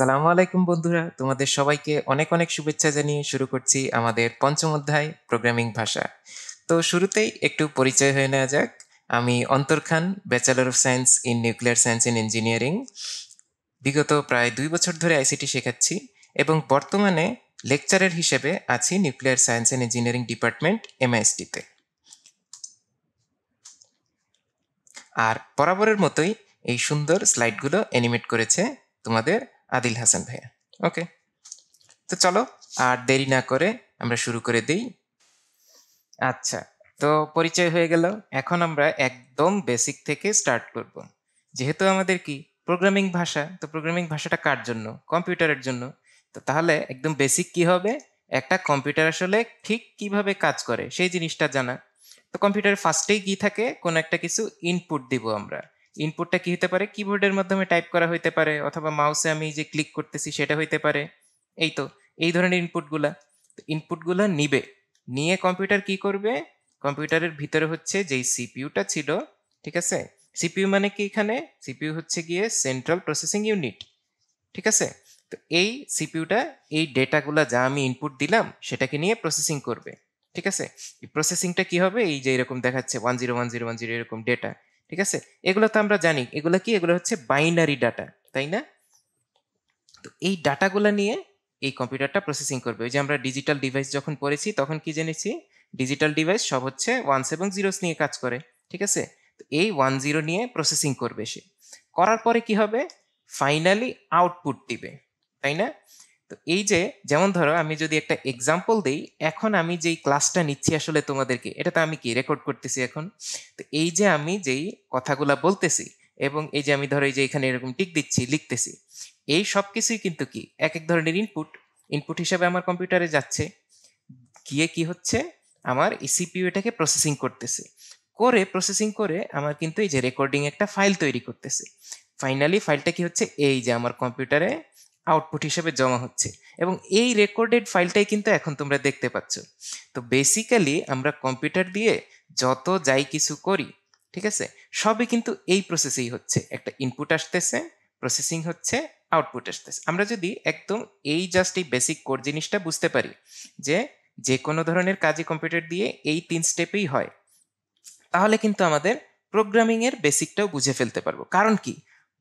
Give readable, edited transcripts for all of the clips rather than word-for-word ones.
আসসালামু আলাইকুম বন্ধুরা, তোমাদের সবাইকে অনেক অনেক শুভেচ্ছা জানিয়ে শুরু করছি আমাদের পঞ্চম অধ্যায় প্রোগ্রামিং ভাষা। তো শুরুতেই একটু পরিচয় হয়ে নেওয়া যাক। আমি Antar Khan, bachelor of science in nuclear science and engineering. বিগত প্রায় 2 বছর ধরে আইসিটি শেখাচ্ছি এবং বর্তমানে লেকচারার হিসেবে আছি nuclear science and engineering department এমআইএসটিতে। আর বরাবরের মতোই এই সুন্দর স্লাইডগুলো অ্যানিমেট করেছে তোমাদের আদিল হাসান ভাইয়া। ওকে, তো চলো আর দেরি না করে আমরা শুরু করে দিই। আচ্ছা, তো পরিচয় হয়ে গেল। এখন আমরা একদম বেসিক থেকে স্টার্ট করব। যেহেতু আমাদের কি প্রোগ্রামিং ভাষা, তো প্রোগ্রামিং ভাষাটা কার জন্য? কম্পিউটারের জন্য। তো তাহলে একদম বেসিক কি হবে? একটা কম্পিউটার আসলে ঠিক কিভাবে কাজ করে সেই জিনিসটা জানা। তো কম্পিউটারের ফার্স্টেই কি থাকে? কোন একটা কিছু ইনপুট দিব আমরা। ইনপুটটা কি হতে পারে? কিবোর্ডের মাধ্যমে টাইপ করা হইতে পারে, অথবা মাউসে আমি যে ক্লিক করতেছি সেটা হইতে পারে। এই তো, এই ধরনের ইনপুটগুলা। ইনপুটগুলো নিবে, নিয়ে কম্পিউটার কি করবে? কম্পিউটারের ভিতরে হচ্ছে যেই সিপিইউটা ছিল, ঠিক আছে? সিপিইউ মানে কি? এখানে সিপিইউ হচ্ছে গিয়ে সেন্ট্রাল প্রসেসিং ইউনিট, ঠিক আছে? তো এই সিপিইউটা এই ডেটাগুলা যা আমি ইনপুট দিলাম সেটাকে নিয়ে প্রসেসিং করবে, ঠিক আছে? এই প্রসেসিংটা কি হবে? এই যে এরকম দেখাচ্ছে 101010 এরকম ডেটা, ঠিক আছে? এগুলো তো আমরা জানি, এগুলো কি? এগুলো হচ্ছে বাইনারি ডাটা, তাই না? তো এই ডাটাগুলো নিয়ে এই কম্পিউটারটা প্রসেসিং করবে। ওই যে আমরা ডিজিটাল ডিভাইস যখন পড়েছি তখন কি জেনেছি? ডিজিটাল ডিভাইস সব হচ্ছে ওয়ানস এবং জিরোস নিয়ে কাজ করে, ঠিক আছে? তো এই 10 নিয়ে প্রসেসিং করবে সে। করার পরে কি হবে? ফাইনালি আউটপুট দিবে, তাই না? তো এই যে, যেমন ধরো আমি যদি একটা এক্সাম্পল দেই, এখন আমি যেই ক্লাসটা নিচ্ছি আসলে তোমাদেরকে, এটা তো আমি কি রেকর্ড করতেছি এখন। তো এই যে আমি যেই কথাগুলা বলতেছি, এবং এই যে আমি ধরো এই যে এখানে এরকম টিক দিচ্ছি, লিখতেছি, এই সব কিছুই কিন্তু কি এক এক ধরনের ইনপুট। ইনপুট হিসাবে আমার কম্পিউটারে যাচ্ছে, গিয়ে কি হচ্ছে? আমার সিপিইউ এটাকে প্রসেসিং করতেছে, করে প্রসেসিং করে আমার কিন্তু এই যে রেকর্ডিং একটা ফাইল তৈরি করতেছে। ফাইনালি ফাইলটা কি হচ্ছে? এই যে আমার কম্পিউটারে আউটপুট হিসেবে জমা হচ্ছে, এবং এই রেকর্ডেড ফাইলটাই কিন্তু এখন তোমরা দেখতে পাচ্ছ। তো বেসিক্যালি আমরা কম্পিউটার দিয়ে যত যাই কিছু করি, ঠিক আছে, সবই কিন্তু এই প্রসেসেই হচ্ছে। একটা ইনপুট আসতেছে, প্রসেসিং হচ্ছে, আউটপুট আসতেছে। আমরা যদি একদম এই জাস্ট এই বেসিক কোড জিনিসটা বুঝতে পারি, যে যে কোনো ধরনের কাজই কম্পিউটার দিয়ে এই 3 স্টেপেই হয়, তাহলে কিন্তু আমাদের প্রোগ্রামিং এর বেসিকটাও বুঝে ফেলতে পারবো। কারণ কি,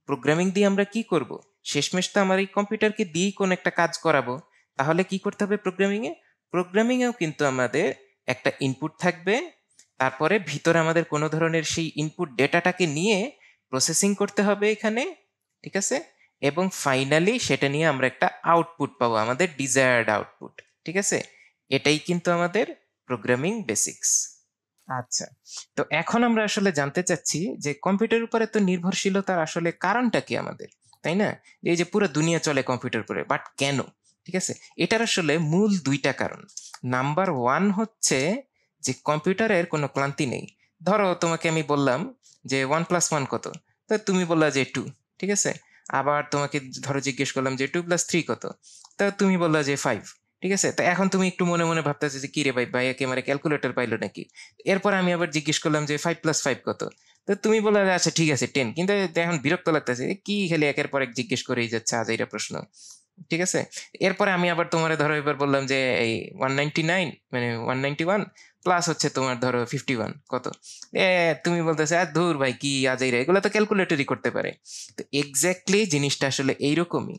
প্রোগ্রামিং দিয়ে আমরা কি করব? শেষমেশ তো আমার এই কম্পিউটারকে দিয়েই কোন একটা কাজ করাবো। তাহলে কি করতে হবে প্রোগ্রামিং এ? প্রোগ্রামিং এও কিন্তু আমাদের একটা ইনপুট থাকবে, তারপরে ভিতরে আমাদের কোনো ধরনের সেই ইনপুট ডেটাটাকে নিয়ে প্রসেসিং করতে হবে এখানে, ঠিক আছে? এবং ফাইনালি সেটা নিয়ে আমরা একটা আউটপুট পাবো, আমাদের ডিজায়ার্ড আউটপুট, ঠিক আছে? এটাই কিন্তু আমাদের প্রোগ্রামিং বেসিক্স। আচ্ছা, তো এখন আমরা আসলে জানতে চাচ্ছি যে কম্পিউটার উপরে তো নির্ভরশীলতার আসলে কারণটা কি আমাদের, তাই না? এই যে পুরো দুনিয়া চলে কম্পিউটার উপরে, বাট কেন? ঠিক আছে, এটার আসলে মূল 2টা কারণ। নাম্বার 1 হচ্ছে যে কম্পিউটারের কোনো ক্লান্তি নেই। ধরো তোমাকে আমি বললাম যে 1+1 কত, তো তুমি বললা যে 2, ঠিক আছে? আবার তোমাকে ধরো জিজ্ঞেস করলাম যে 2+3 কত, তা তুমি বললা যে 5, ঠিক আছে? তো এখন তুমি একটু মনে মনে ভাবতেছো যে কি রে ভাই, ভাই একেবারে ক্যালকুলেটর পাইলো নাকি? এরপর আমি আবার জিজ্ঞেস করলাম যে 5+5 কত, তো তুমি বললে যে, আচ্ছা ঠিক আছে 10, কিন্তু এখন বিরক্ত লাগতেছে, কি খালি একের পর এক জিজ্ঞেস করেই যাচ্ছে আজাইরা প্রশ্ন, ঠিক আছে? এরপরে আমি আবার তোমার ধরো এবার বললাম যে এই 199 মানে 191 প্লাস হচ্ছে তোমার ধরো 51 কত, এ তুমি বলতেছে আর ধুর ভাই কি আজাইরা, এগুলো তো ক্যালকুলেটরই করতে পারে। তো এক্স্যাক্টলি জিনিসটা আসলে এইরকমই,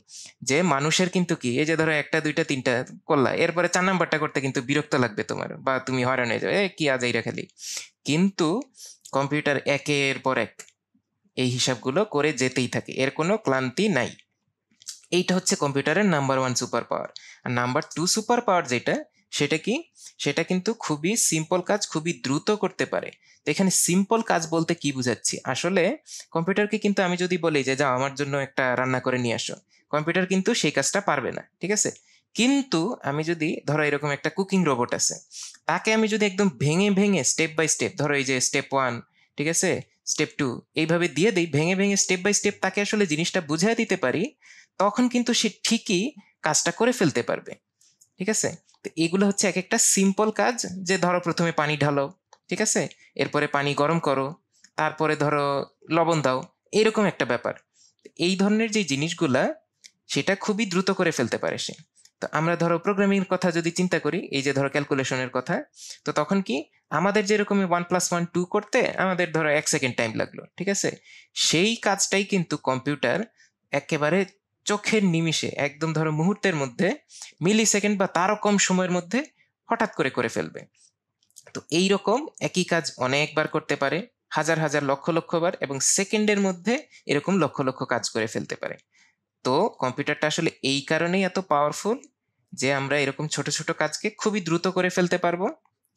যে মানুষের কিন্তু কি, এই যে ধরো একটা দুইটা তিনটা করলা, এরপরে 4 নাম্বারটা করতে কিন্তু বিরক্ত লাগবে তোমার, বা তুমি হয়রান হয়ে যাবে, কি আজাইরা খালি। কিন্তু কম্পিউটার একের পর এক এই হিসাবগুলো করে যেতেই থাকে, এর কোনো ক্লান্তি নাই। এইটা হচ্ছে কম্পিউটারের নাম্বার 1 সুপার পাওয়ার। আর নাম্বার 2 সুপার পাওয়ার যেটা, সেটা কি? সেটা কিন্তু খুবই সিম্পল কাজ খুবই দ্রুত করতে পারে। তো এখানে সিম্পল কাজ বলতে কি বুঝাচ্ছি? আসলে কম্পিউটারকে কিন্তু আমি যদি বলি যে যাও আমার জন্য একটা রান্না করে নিয়ে আসো, কম্পিউটার কিন্তু সেই কাজটা পারবে না, ঠিক আছে? কিন্তু আমি যদি ধরো এরকম একটা কুকিং রোবট আছে, তাকে আমি যদি একদম ভেঙে ভেঙে স্টেপ বাই স্টেপ, ধরো এই যে স্টেপ 1, ঠিক আছে, স্টেপ 2, এইভাবে দিয়ে দিই, ভেঙে ভেঙে স্টেপ বাই স্টেপ তাকে আসলে জিনিসটা বুঝিয়ে দিতে পারি, তখন কিন্তু সে ঠিকই কাজটা করে ফেলতে পারবে, ঠিক আছে? তো এগুলো হচ্ছে এক একটা সিম্পল কাজ, যে ধরো প্রথমে পানি ঢালো, ঠিক আছে, এরপরে পানি গরম করো, তারপরে ধরো লবণ দাও, এরকম একটা ব্যাপার। এই ধরনের যে জিনিসগুলা, সেটা খুবই দ্রুত করে ফেলতে পারে সে। তো আমরা ধরো প্রোগ্রামিং কথা যদি চিন্তা করি, এই যে ধরো ক্যালকুলেশনের কথা, তো তখন কি আমাদের যেরকম 1+1 2 করতে আমাদের ধরো 1 সেকেন্ড টাইম লাগলো, ঠিক আছে, সেই কাজটাই কিন্তু কম্পিউটার একেবারে চোখের নিমিষে, একদম ধরো মুহূর্তের মধ্যে, মিলি সেকেন্ড বা তারও কম সময়ের মধ্যে হঠাৎ করে করে ফেলবে। তো এই রকম একই কাজ অনেকবার করতে পারে, হাজার হাজার লক্ষ লক্ষ বার, এবং সেকেন্ডের মধ্যে এরকম লক্ষ লক্ষ কাজ করে ফেলতে পারে। তো কম্পিউটারটা আসলে এই কারণেই এত পাওয়ারফুল যে আমরা এরকম ছোট ছোট কাজকে খুবই দ্রুত করে ফেলতে পারবো,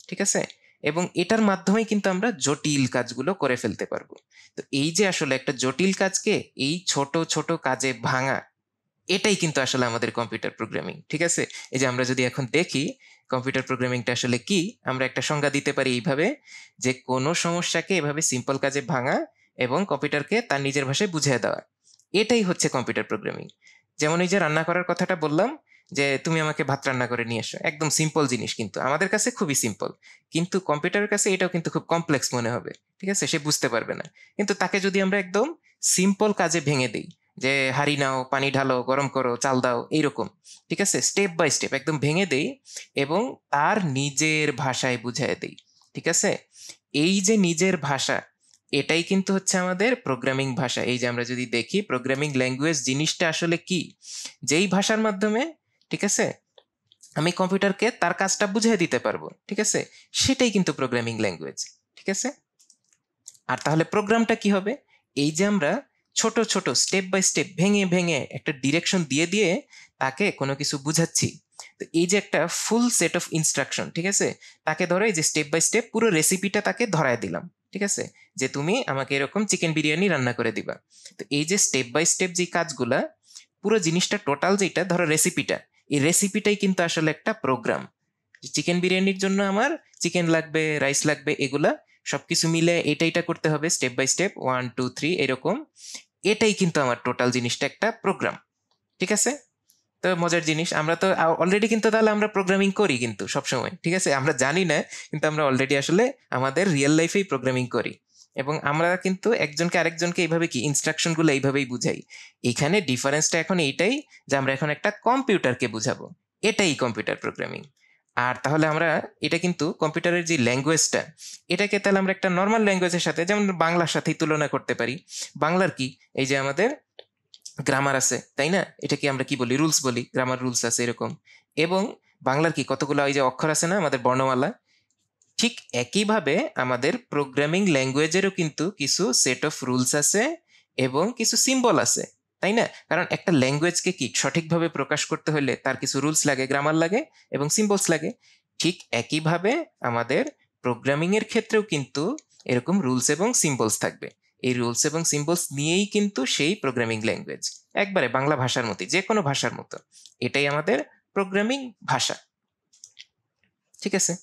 ঠিক আছে, এবং এটার মাধ্যমেই কিন্তু আমরা জটিল কাজগুলো করে ফেলতে পারবো। তো এই যে আসলে একটা জটিল কাজকে এই ছোট ছোট কাজে ভাঙা, এটাই কিন্তু আসলে আমাদের কম্পিউটার প্রোগ্রামিং, ঠিক আছে। এই যে আমরা যদি এখন দেখি কম্পিউটার প্রোগ্রামিংটা আসলে কি, আমরা একটা সংজ্ঞা দিতে পারি এইভাবে, যে কোনো সমস্যাকে এভাবে সিম্পল কাজে ভাঙা এবং কম্পিউটারকে তার নিজের ভাষায় বুঝিয়ে দেওয়া, এটাই হচ্ছে কম্পিউটার প্রোগ্রামিং। যেমন এই যে রান্না করার কথাটা বললাম, যে তুমি আমাকে ভাত রান্না করে নিয়ে এসো, একদম সিম্পল জিনিস, কিন্তু আমাদের কাছে খুবই সিম্পল, কিন্তু কম্পিউটারের কাছে এটাও কিন্তু খুব কমপ্লেক্স মনে হবে, ঠিক আছে, সে বুঝতে পারবে না। কিন্তু তাকে যদি আমরা একদম সিম্পল কাজে ভেঙে দিই, যে হাঁড়ি নাও, পানি ঢালো, গরম করো, চাল দাও, এইরকম, ঠিক আছে, স্টেপ বাই স্টেপ একদম ভেঙে দেই এবং তার নিজের ভাষায় বুঝাই দেই, ঠিক আছে, এই যে নিজের ভাষা, এটাই কিন্তু হচ্ছে আমাদের প্রোগ্রামিং ভাষা। এই যে আমরা যদি দেখি প্রোগ্রামিং ল্যাঙ্গুয়েজ জিনিসটা আসলে কি, যেই ভাষার মাধ্যমে, ঠিক আছে, আমি কম্পিউটারকে তার কাজটা বুঝিয়ে দিতে পারবো, ঠিক আছে, সেটাই কিন্তু প্রোগ্রামিং ল্যাঙ্গুয়েজ, ঠিক আছে। আর তাহলে প্রোগ্রামটা কি হবে, এই যে আমরা ছোট ছোট স্টেপ বাই স্টেপ ভেঙে ভেঙে একটা ডিরেকশন দিয়ে দিয়ে তাকে কোনো কিছু বুঝাচ্ছি, তো এই যে একটা ফুল সেট অফ ইনস্ট্রাকশন, ঠিক আছে, তাকে ধরো এই যে স্টেপ বাই স্টেপ পুরো রেসিপিটা তাকে ধরায় দিলাম, ঠিক আছে, যে তুমি আমাকে এরকম চিকেন বিরিয়ানি রান্না করে দিবা। তো এই যে স্টেপ বাই স্টেপ যে কাজগুলা, পুরো জিনিসটা টোটাল যেটা ধরো রেসিপিটা, এই রেসিপিটাই কিন্তু আসলে একটা প্রোগ্রাম। চিকেন বিরিয়ানির জন্য আমার চিকেন লাগবে, রাইস লাগবে, এগুলা সবকিছু মিলে এটা করতে হবে স্টেপ বাই স্টেপ, 1 2 3 এরকম, এটাই কিন্তু আমার টোটাল জিনিসটা একটা প্রোগ্রাম, ঠিক আছে। তো মজার জিনিস, আমরা তো অলরেডি কিন্তু তাহলে আমরা প্রোগ্রামিং করি কিন্তু সবসময়, ঠিক আছে, আমরা জানি না, কিন্তু আমরা অলরেডি আসলে আমাদের রিয়েল লাইফেই প্রোগ্রামিং করি, এবং আমরা কিন্তু একজনকে আরেকজনকে এইভাবে কি ইনস্ট্রাকশনগুলো এইভাবেই বুঝাই। এখানে ডিফারেন্সটা এখন এইটাই, যে আমরা এখন একটা কম্পিউটারকে বুঝাবো, এটাই কম্পিউটার প্রোগ্রামিং। আর তাহলে আমরা এটা কিন্তু কম্পিউটারের যে ল্যাঙ্গুয়েজটা, এটাকে তাহলে আমরা একটা নর্মাল ল্যাঙ্গুয়েজের সাথে, যেমন বাংলার সাথেই তুলনা করতে পারি। বাংলার কি, এই যে আমাদের গ্রামার আছে, তাই না, এটা কি আমরা কি বলি, রুলস বলি, গ্রামার রুলস আছে এরকম। এবং বাংলার কি কতগুলো এই যে অক্ষর আছে না, আমাদের বর্ণমালা, ঠিক একইভাবে আমাদের প্রোগ্রামিং ল্যাঙ্গুয়েজেরও কিন্তু কিছু সেট অফ রুলস আছে এবং কিছু সিম্বল আছে, তাই না, কারণ একটা ল্যাঙ্গুয়েজকে কি সঠিকভাবে প্রকাশ করতে হলে তার কিছু রুলস লাগে, গ্রামার লাগে এবং সিম্বলস লাগে। ঠিক একইভাবে আমাদের প্রোগ্রামিং এর ক্ষেত্রেও কিন্তু এরকম রুলস এবং সিম্বলস থাকবে। এই রুলস এবং সিম্বলস নিয়েই কিন্তু সেই প্রোগ্রামিং ল্যাঙ্গুয়েজ, একবারে বাংলা ভাষার মতো, যে কোনো ভাষার মতো, এটাই আমাদের প্রোগ্রামিং ভাষা, ঠিক আছে।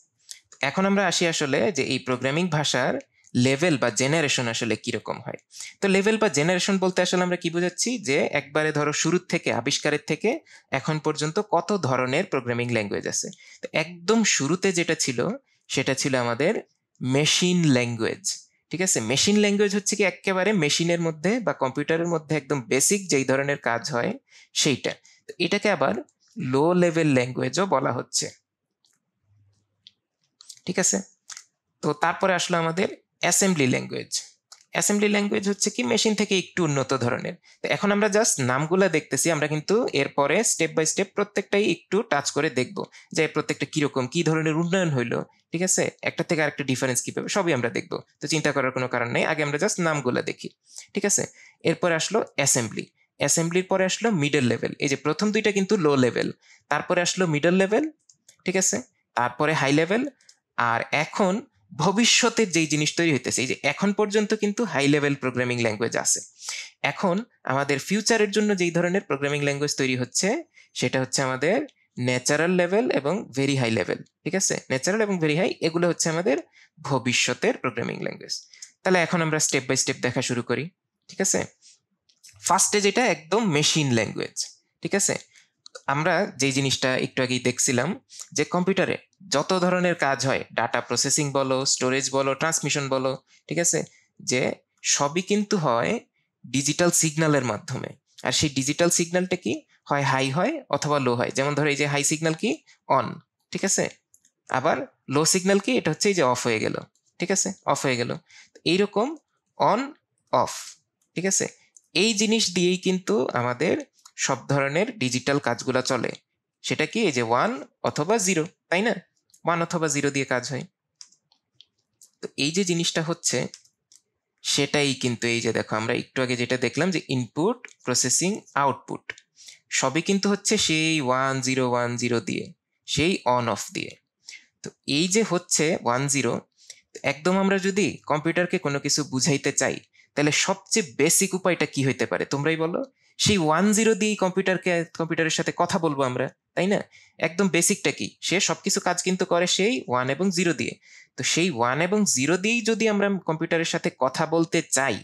এখন আমরা আসি আসলে যে এই প্রোগ্রামিং ভাষার লেভেল বা জেনারেশন আসলে কিরকম হয়। তো লেভেল বা জেনারেশন বলতে আসলে আমরা কি বোঝাচ্ছি, যে একবারে ধরো শুরুর থেকে, আবিষ্কারের থেকে এখন পর্যন্ত কত ধরনের প্রোগ্রামিং ল্যাঙ্গুয়েজ আছে। তো একদম শুরুতে যেটা ছিল, সেটা ছিল আমাদের মেশিন ল্যাঙ্গুয়েজ, ঠিক আছে। মেশিন ল্যাঙ্গুয়েজ হচ্ছে কি একেবারে মেশিনের মধ্যে বা কম্পিউটারের মধ্যে একদম বেসিক যেই ধরনের কাজ হয় সেইটা। তো এটাকে আবার লো লেভেল ল্যাঙ্গুয়েজও বলা হচ্ছে, ঠিক আছে। তো তারপরে আসলো আমাদের অ্যাসেম্বলি ল্যাঙ্গুয়েজ। অ্যাসেম্বলি ল্যাঙ্গুয়েজ হচ্ছে কি মেশিন থেকে একটু উন্নত ধরনের। তো এখন আমরা জাস্ট নামগুলো দেখতেছি, আমরা কিন্তু এরপরে স্টেপ বাই স্টেপ প্রত্যেকটাই একটু টাচ করে দেখব, যে প্রত্যেকটা কিরকম, কি ধরনের উন্নয়ন হইলো, ঠিক আছে, একটা থেকে আরেকটা ডিফারেন্স কি পাবে, সবই আমরা দেখবো। তো চিন্তা করার কোনো কারণ নেই, আগে আমরা জাস্ট নামগুলো দেখি, ঠিক আছে। এরপরে আসলো অ্যাসেম্বলি, অ্যাসেম্বলির পরে আসলো মিডল লেভেল, এই যে প্রথম দুইটা কিন্তু লো লেভেল, তারপরে আসলো মিডল লেভেল, ঠিক আছে, তারপরে হাই লেভেল। আর এখন ভবিষ্যতের যেই জিনিস তৈরি হইতেছে, এই যে এখন পর্যন্ত কিন্তু হাই লেভেল প্রোগ্রামিং ল্যাঙ্গুয়েজ আছে, এখন আমাদের ফিউচারের জন্য যেই ধরনের প্রোগ্রামিং ল্যাঙ্গুয়েজ তৈরি হচ্ছে, সেটা হচ্ছে আমাদের ন্যাচারাল লেভেল এবং ভেরি হাই লেভেল, ঠিক আছে। ন্যাচারাল এবং ভেরি হাই, এগুলো হচ্ছে আমাদের ভবিষ্যতের প্রোগ্রামিং ল্যাঙ্গুয়েজ। তাহলে এখন আমরা স্টেপ বাই স্টেপ দেখা শুরু করি, ঠিক আছে। ফার্স্টে যেটা একদম মেশিন ল্যাঙ্গুয়েজ, ঠিক আছে। আমরা যে জিনিসটা একটু আগেই দেখছিলাম, যে কম্পিউটারে যত ধরনের কাজ হয়, ডাটা প্রসেসিং বলো, স্টোরেজ বলো, ট্রান্সমিশন বলো, ঠিক আছে, যে সবই কিন্তু হয় ডিজিটাল সিগন্যালের মাধ্যমে। আর সেই ডিজিটাল সিগন্যালটা কি হয় হাই হয় অথবা লো হয়। যেমন ধরো এই যে হাই সিগন্যাল কি অন, ঠিক আছে, আবার লো সিগন্যাল কি এটা হচ্ছে এই যে অফ হয়ে গেল, ঠিক আছে, অফ হয়ে গেল। এইরকম অন অফ, ঠিক আছে, এই জিনিস দিয়েই কিন্তু আমাদের সব ধরনের ডিজিটাল কাজগুলো চলে। সেটা কি এই যে 1 অথবা 0, তাই না, 1 অথবা 0 দিয়ে কাজ হয়। তো এই যে জিনিসটা হচ্ছে সেটাই কিন্তু এই যে দেখো আমরা একটু আগে যেটা দেখলাম যে ইনপুট প্রসেসিং আউটপুট সবই কিন্তু হচ্ছে সেই 1010 দিয়ে, সেই অন অফ দিয়ে। তো এই যে হচ্ছে 10, একদম আমরা যদি কম্পিউটারকে কোনো কিছু বুঝাইতে চাই তাহলে সবচেয়ে বেসিক উপায়টা কি হইতে পারে তোমরাই বলো? সেই 10 দিয়েই কম্পিউটারের সাথে কথা বলবো আমরা, তাই না? একদম বেসিকটা কি, সে সবকিছু কাজ কিন্তু করে সেই 1 এবং 0 দিয়ে। তো সেই 1 এবং 0 দিয়েই যদি আমরা কম্পিউটারের সাথে কথা বলতে চাই,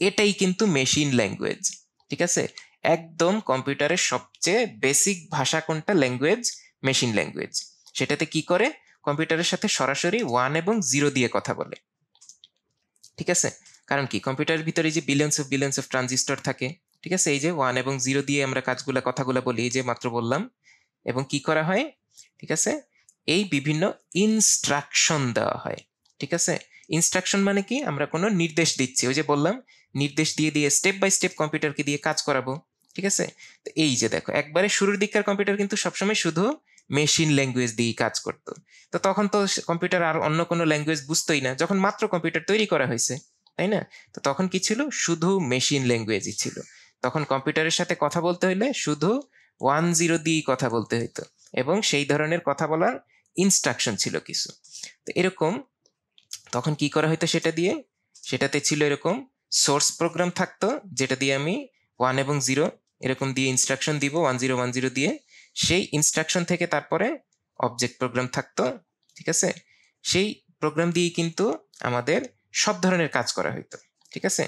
এটাই কিন্তু মেশিন ল্যাঙ্গুয়েজ, ঠিক আছে। একদম কম্পিউটারের সবচেয়ে বেসিক ভাষা কোনটা? Language, machine language. সেটাতে কি করে? কম্পিউটারের সাথে সরাসরি 1 এবং 0 দিয়ে কথা বলে, ঠিক আছে। কারণ কি, কম্পিউটারের ভিতরে যে বিলিয়ন্স অফ ট্রানজিস্টর থাকে, ঠিক আছে, এই যে 1 এবং 0 দিয়ে আমরা কথাগুলা বলি, এই যে মাত্র বললাম। এবং কি করা হয়, ঠিক আছে, এই বিভিন্ন ইনস্ট্রাকশন দেওয়া হয়, ঠিক আছে। ইনস্ট্রাকশন মানে কি, আমরা কোনো নির্দেশ দিচ্ছি, ওই যে বললাম নির্দেশ দিয়ে দিয়ে স্টেপ বাই স্টেপ কম্পিউটারকে দিয়ে কাজ করাবো, ঠিক আছে। তো এই যে দেখো একবারে শুরুর দিককার কম্পিউটার কিন্তু সবসময় শুধু মেশিন ল্যাঙ্গুয়েজ দিয়ে কাজ করতো। তো তখন তো কম্পিউটার আর অন্য কোনো ল্যাঙ্গুয়েজ বুঝতোই না, যখন মাত্র কম্পিউটার তৈরি করা হয়েছে, তাই না? তো তখন কি ছিল? শুধু মেশিন ল্যাঙ্গুয়েজই ছিল। তখন কম্পিউটারের সাথে কথা বলতে হলে শুধু 10 দিয়েই কথা বলতে হইতো, এবং সেই ধরনের কথা বলার ইনস্ট্রাকশন ছিল কিছু। তো এরকম তখন কি করা হইতো সেটাতে ছিল এরকম সোর্স প্রোগ্রাম থাকতো, যেটা দিয়ে আমি 1 এবং 0 এরকম দিয়ে ইনস্ট্রাকশন দিব, 1010 দিয়ে। সেই ইনস্ট্রাকশন থেকে তারপরে অবজেক্ট প্রোগ্রাম থাকতো, ঠিক আছে। সেই প্রোগ্রাম দিয়েই কিন্তু আমাদের সব ধরনের কাজ করা হইতো, ঠিক আছে।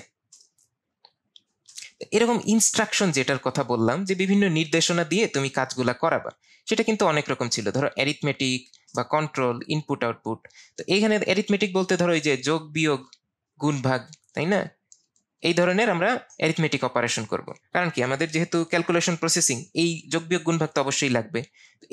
এরকম ইনস্ট্রাকশন যেটার কথা বললাম, যে বিভিন্ন নির্দেশনা দিয়ে তুমি কাজগুলা করাবা, সেটা কিন্তু অনেক রকম ছিল। ধরো অ্যারিথমেটিক বা কন্ট্রোল, ইনপুট আউটপুট। তো এইখানে অ্যারিথমেটিক বলতে ধরো এই যে যোগ বিয়োগ গুণ ভাগ, তাই না, এই ধরনের আমরা অ্যারিথমেটিক অপারেশন করব। কারণ কি, আমাদের যেহেতু ক্যালকুলেশন প্রসেসিং, এই যোগ বিয়োগ গুণ ভাগ তো অবশ্যই লাগবে।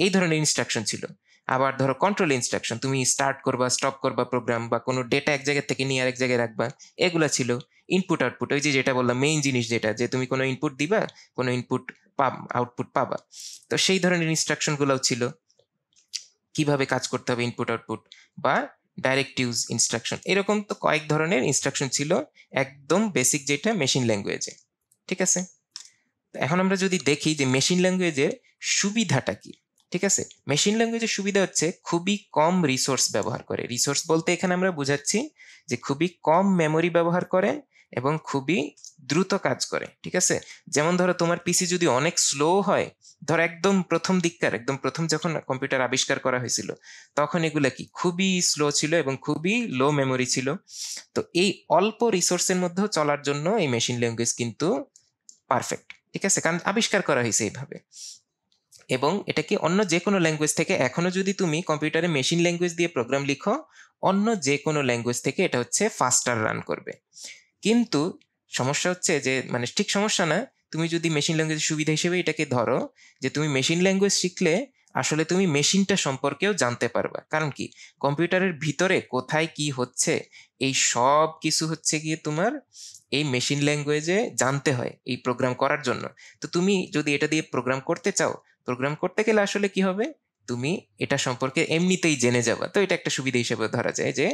এই ধরনের ইনস্ট্রাকশন ছিল। আবার ধরো কন্ট্রোল ইনস্ট্রাকশন, তুমি স্টার্ট করবা স্টপ করবা প্রোগ্রাম, বা কোনো ডেটা এক জায়গা থেকে নিয়ে আরেক জায়গায় রাখবা, এগুলা ছিল। ইনপুট আউটপুট, ওই যে যেটা বললাম মেইন জিনিস, যেটা যে তুমি কোনো ইনপুট দিবা, কোনো ইনপুট আউটপুট পাবা। তো সেই ধরনের ইনস্ট্রাকশন গুলাও ছিল, কিভাবে কাজ করতে হবে ইনপুট আউটপুট, বা ডাইরেক্ট ইউজ ইনস্ট্রাকশন, এরকম তো কয়েক ধরনের ইনস্ট্রাকশন ছিল একদম বেসিক যেটা মেশিন ল্যাঙ্গুয়েজে, ঠিক আছে। এখন আমরা যদি দেখি যে মেশিন ল্যাঙ্গুয়েজের সুবিধাটা কি, ঠিক আছে। মেশিন ল্যাঙ্গুয়েজের সুবিধা হচ্ছে খুবই কম রিসোর্স ব্যবহার করে। রিসোর্স বলতে এখানে আমরা বুঝাচ্ছি যে খুবই কম মেমোরি ব্যবহার করে এবং খুবই দ্রুত কাজ করে, ঠিক আছে। যেমন ধরো তোমার পিসি যদি অনেক স্লো হয়, ধরো একদম প্রথম যখন কম্পিউটার আবিষ্কার করা হয়েছিল, তখন এগুলা কি খুবই স্লো ছিল এবং খুবই লো মেমোরি ছিল। তো এই অল্প রিসোর্সের মধ্যেও চলার জন্য এই মেশিন ল্যাঙ্গুয়েজ কিন্তু পারফেক্ট, ঠিক আছে, কারণ আবিষ্কার করা হয়েছে এইভাবে। এবং এটা কি অন্য যে কোনো ল্যাঙ্গুয়েজ থেকে, এখনো যদি তুমি কম্পিউটারে মেশিন ল্যাঙ্গুয়েজ দিয়ে প্রোগ্রাম লিখো, অন্য যে কোনো ল্যাঙ্গুয়েজ থেকে এটা হচ্ছে ফাস্টার রান করবে। কিন্তু সমস্যা হচ্ছে যে, মানে ঠিক সমস্যা না, তুমি যদি মেশিন ল্যাঙ্গুয়েজের সুবিধা হিসেবে এটাকে ধরো, যে তুমি মেশিন ল্যাঙ্গুয়েজ শিখলে আসলে তুমি মেশিনটা সম্পর্কেও জানতে পারবা। কারণ কি, কম্পিউটারের ভিতরে কোথায় কি হচ্ছে, এই সব কিছু হচ্ছে গিয়ে তোমার এই মেশিন ল্যাঙ্গুয়েজে জানতে হয় এই প্রোগ্রাম করার জন্য। তো তুমি যদি এটা দিয়ে প্রোগ্রাম করতে চাও, প্রোগ্রাম করতে গেলে আসলে কি হবে, তুমি এটা সম্পর্কে এমনিতেই জেনে যাবা। তো এটা একটা সুবিধা হিসেবে ধরা যায়, যে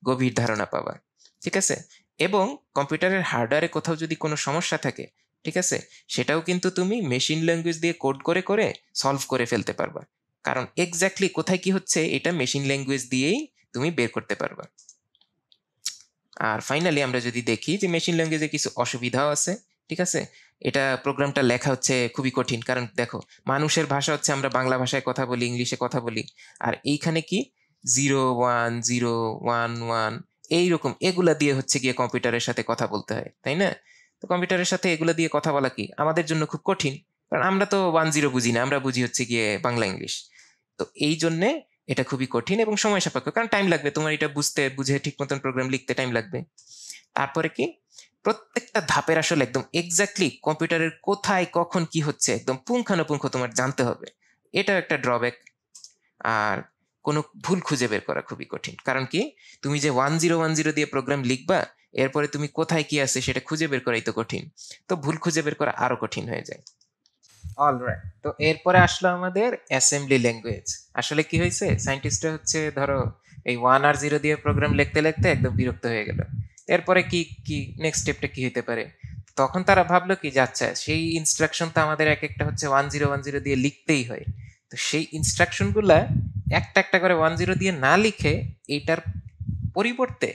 গভীর ধারণা পাবা, ঠিক আছে। এবং কম্পিউটারের হার্ডওয়্যারে কোথাও যদি কোনো সমস্যা থাকে, ঠিক আছে, সেটাও কিন্তু তুমি মেশিন ল্যাঙ্গুয়েজ দিয়ে কোড করে করে সলভ করে ফেলতে পারবা। কারণ এক্স্যাক্টলি কোথায় কি হচ্ছে এটা মেশিন ল্যাঙ্গুয়েজ দিয়েই তুমি বের করতে পারবা। আর ফাইনালি আমরা যদি দেখি যে মেশিন ল্যাঙ্গুয়েজে কিছু অসুবিধাও আছে, ঠিক আছে। এটা প্রোগ্রামটা লেখা হচ্ছে খুবই কঠিন, কারণ দেখো মানুষের ভাষা হচ্ছে আমরা বাংলা ভাষায় কথা বলি, ইংলিশে কথা বলি, আর এইখানে কি 0 1 0 1 1 এইরকম এগুলা দিয়ে হচ্ছে গিয়ে কম্পিউটারের সাথে কথা বলতে হয়, তাই না? তো কম্পিউটারের সাথে এগুলা দিয়ে কথা বলা কি আমাদের জন্য খুব কঠিন, কারণ আমরা তো 1 0 বুঝি না, আমরা বুঝি হচ্ছে গিয়ে বাংলা ইংলিশ। তো এই জন্যে এটা খুবই কঠিন এবং সময় সাপেক্ষ, কারণ টাইম লাগবে তোমার এটা বুঝতে, বুঝে ঠিক মতন প্রোগ্রাম লিখতে টাইম লাগবে। তারপরে কি, প্রত্যেকটা ধাপের আসলে একদম এক্স্যাক্টলি কম্পিউটারের কোথায় কখন কি হচ্ছে একদম পুঙ্খানুপুঙ্খ তোমার জানতে হবে। এটাও একটা ড্রব্যাক। আর কোনো ভুল খুঁজে বের করা খুবই কঠিন, কারণ কি তুমি যে 1010 দিয়ে প্রোগ্রাম লিখবা, এরপরে তুমি কোথায় কি আছে সেটা খুঁজে বের করাই তো কঠিন, তো ভুল খুঁজে বের করা আরো কঠিন হয়ে যায়। অলরাইট, তো এরপরে আসলো আমাদের অ্যাসেম্বলি ল্যাঙ্গুয়েজ। আসলে কি হয়েছে, সায়েন্টিস্টরা হচ্ছে ধরো এই 1 আর 0 দিয়ে প্রোগ্রাম লিখতে লিখতে একদম বিরক্ত হয়ে গেল। এরপরে কি কি নেক্সট স্টেপটা কি হতে পারে, তখন তারা ভাবলো কি যে আচ্ছা সেই ইনস্ট্রাকশন তো আমাদের এক একটা হচ্ছে 1010 দিয়ে লিখতেই হয়, তো সেই ইনস্ট্রাকশনগুলা একটা একটা করে 10 দিয়ে না লিখে এইটার পরিবর্তে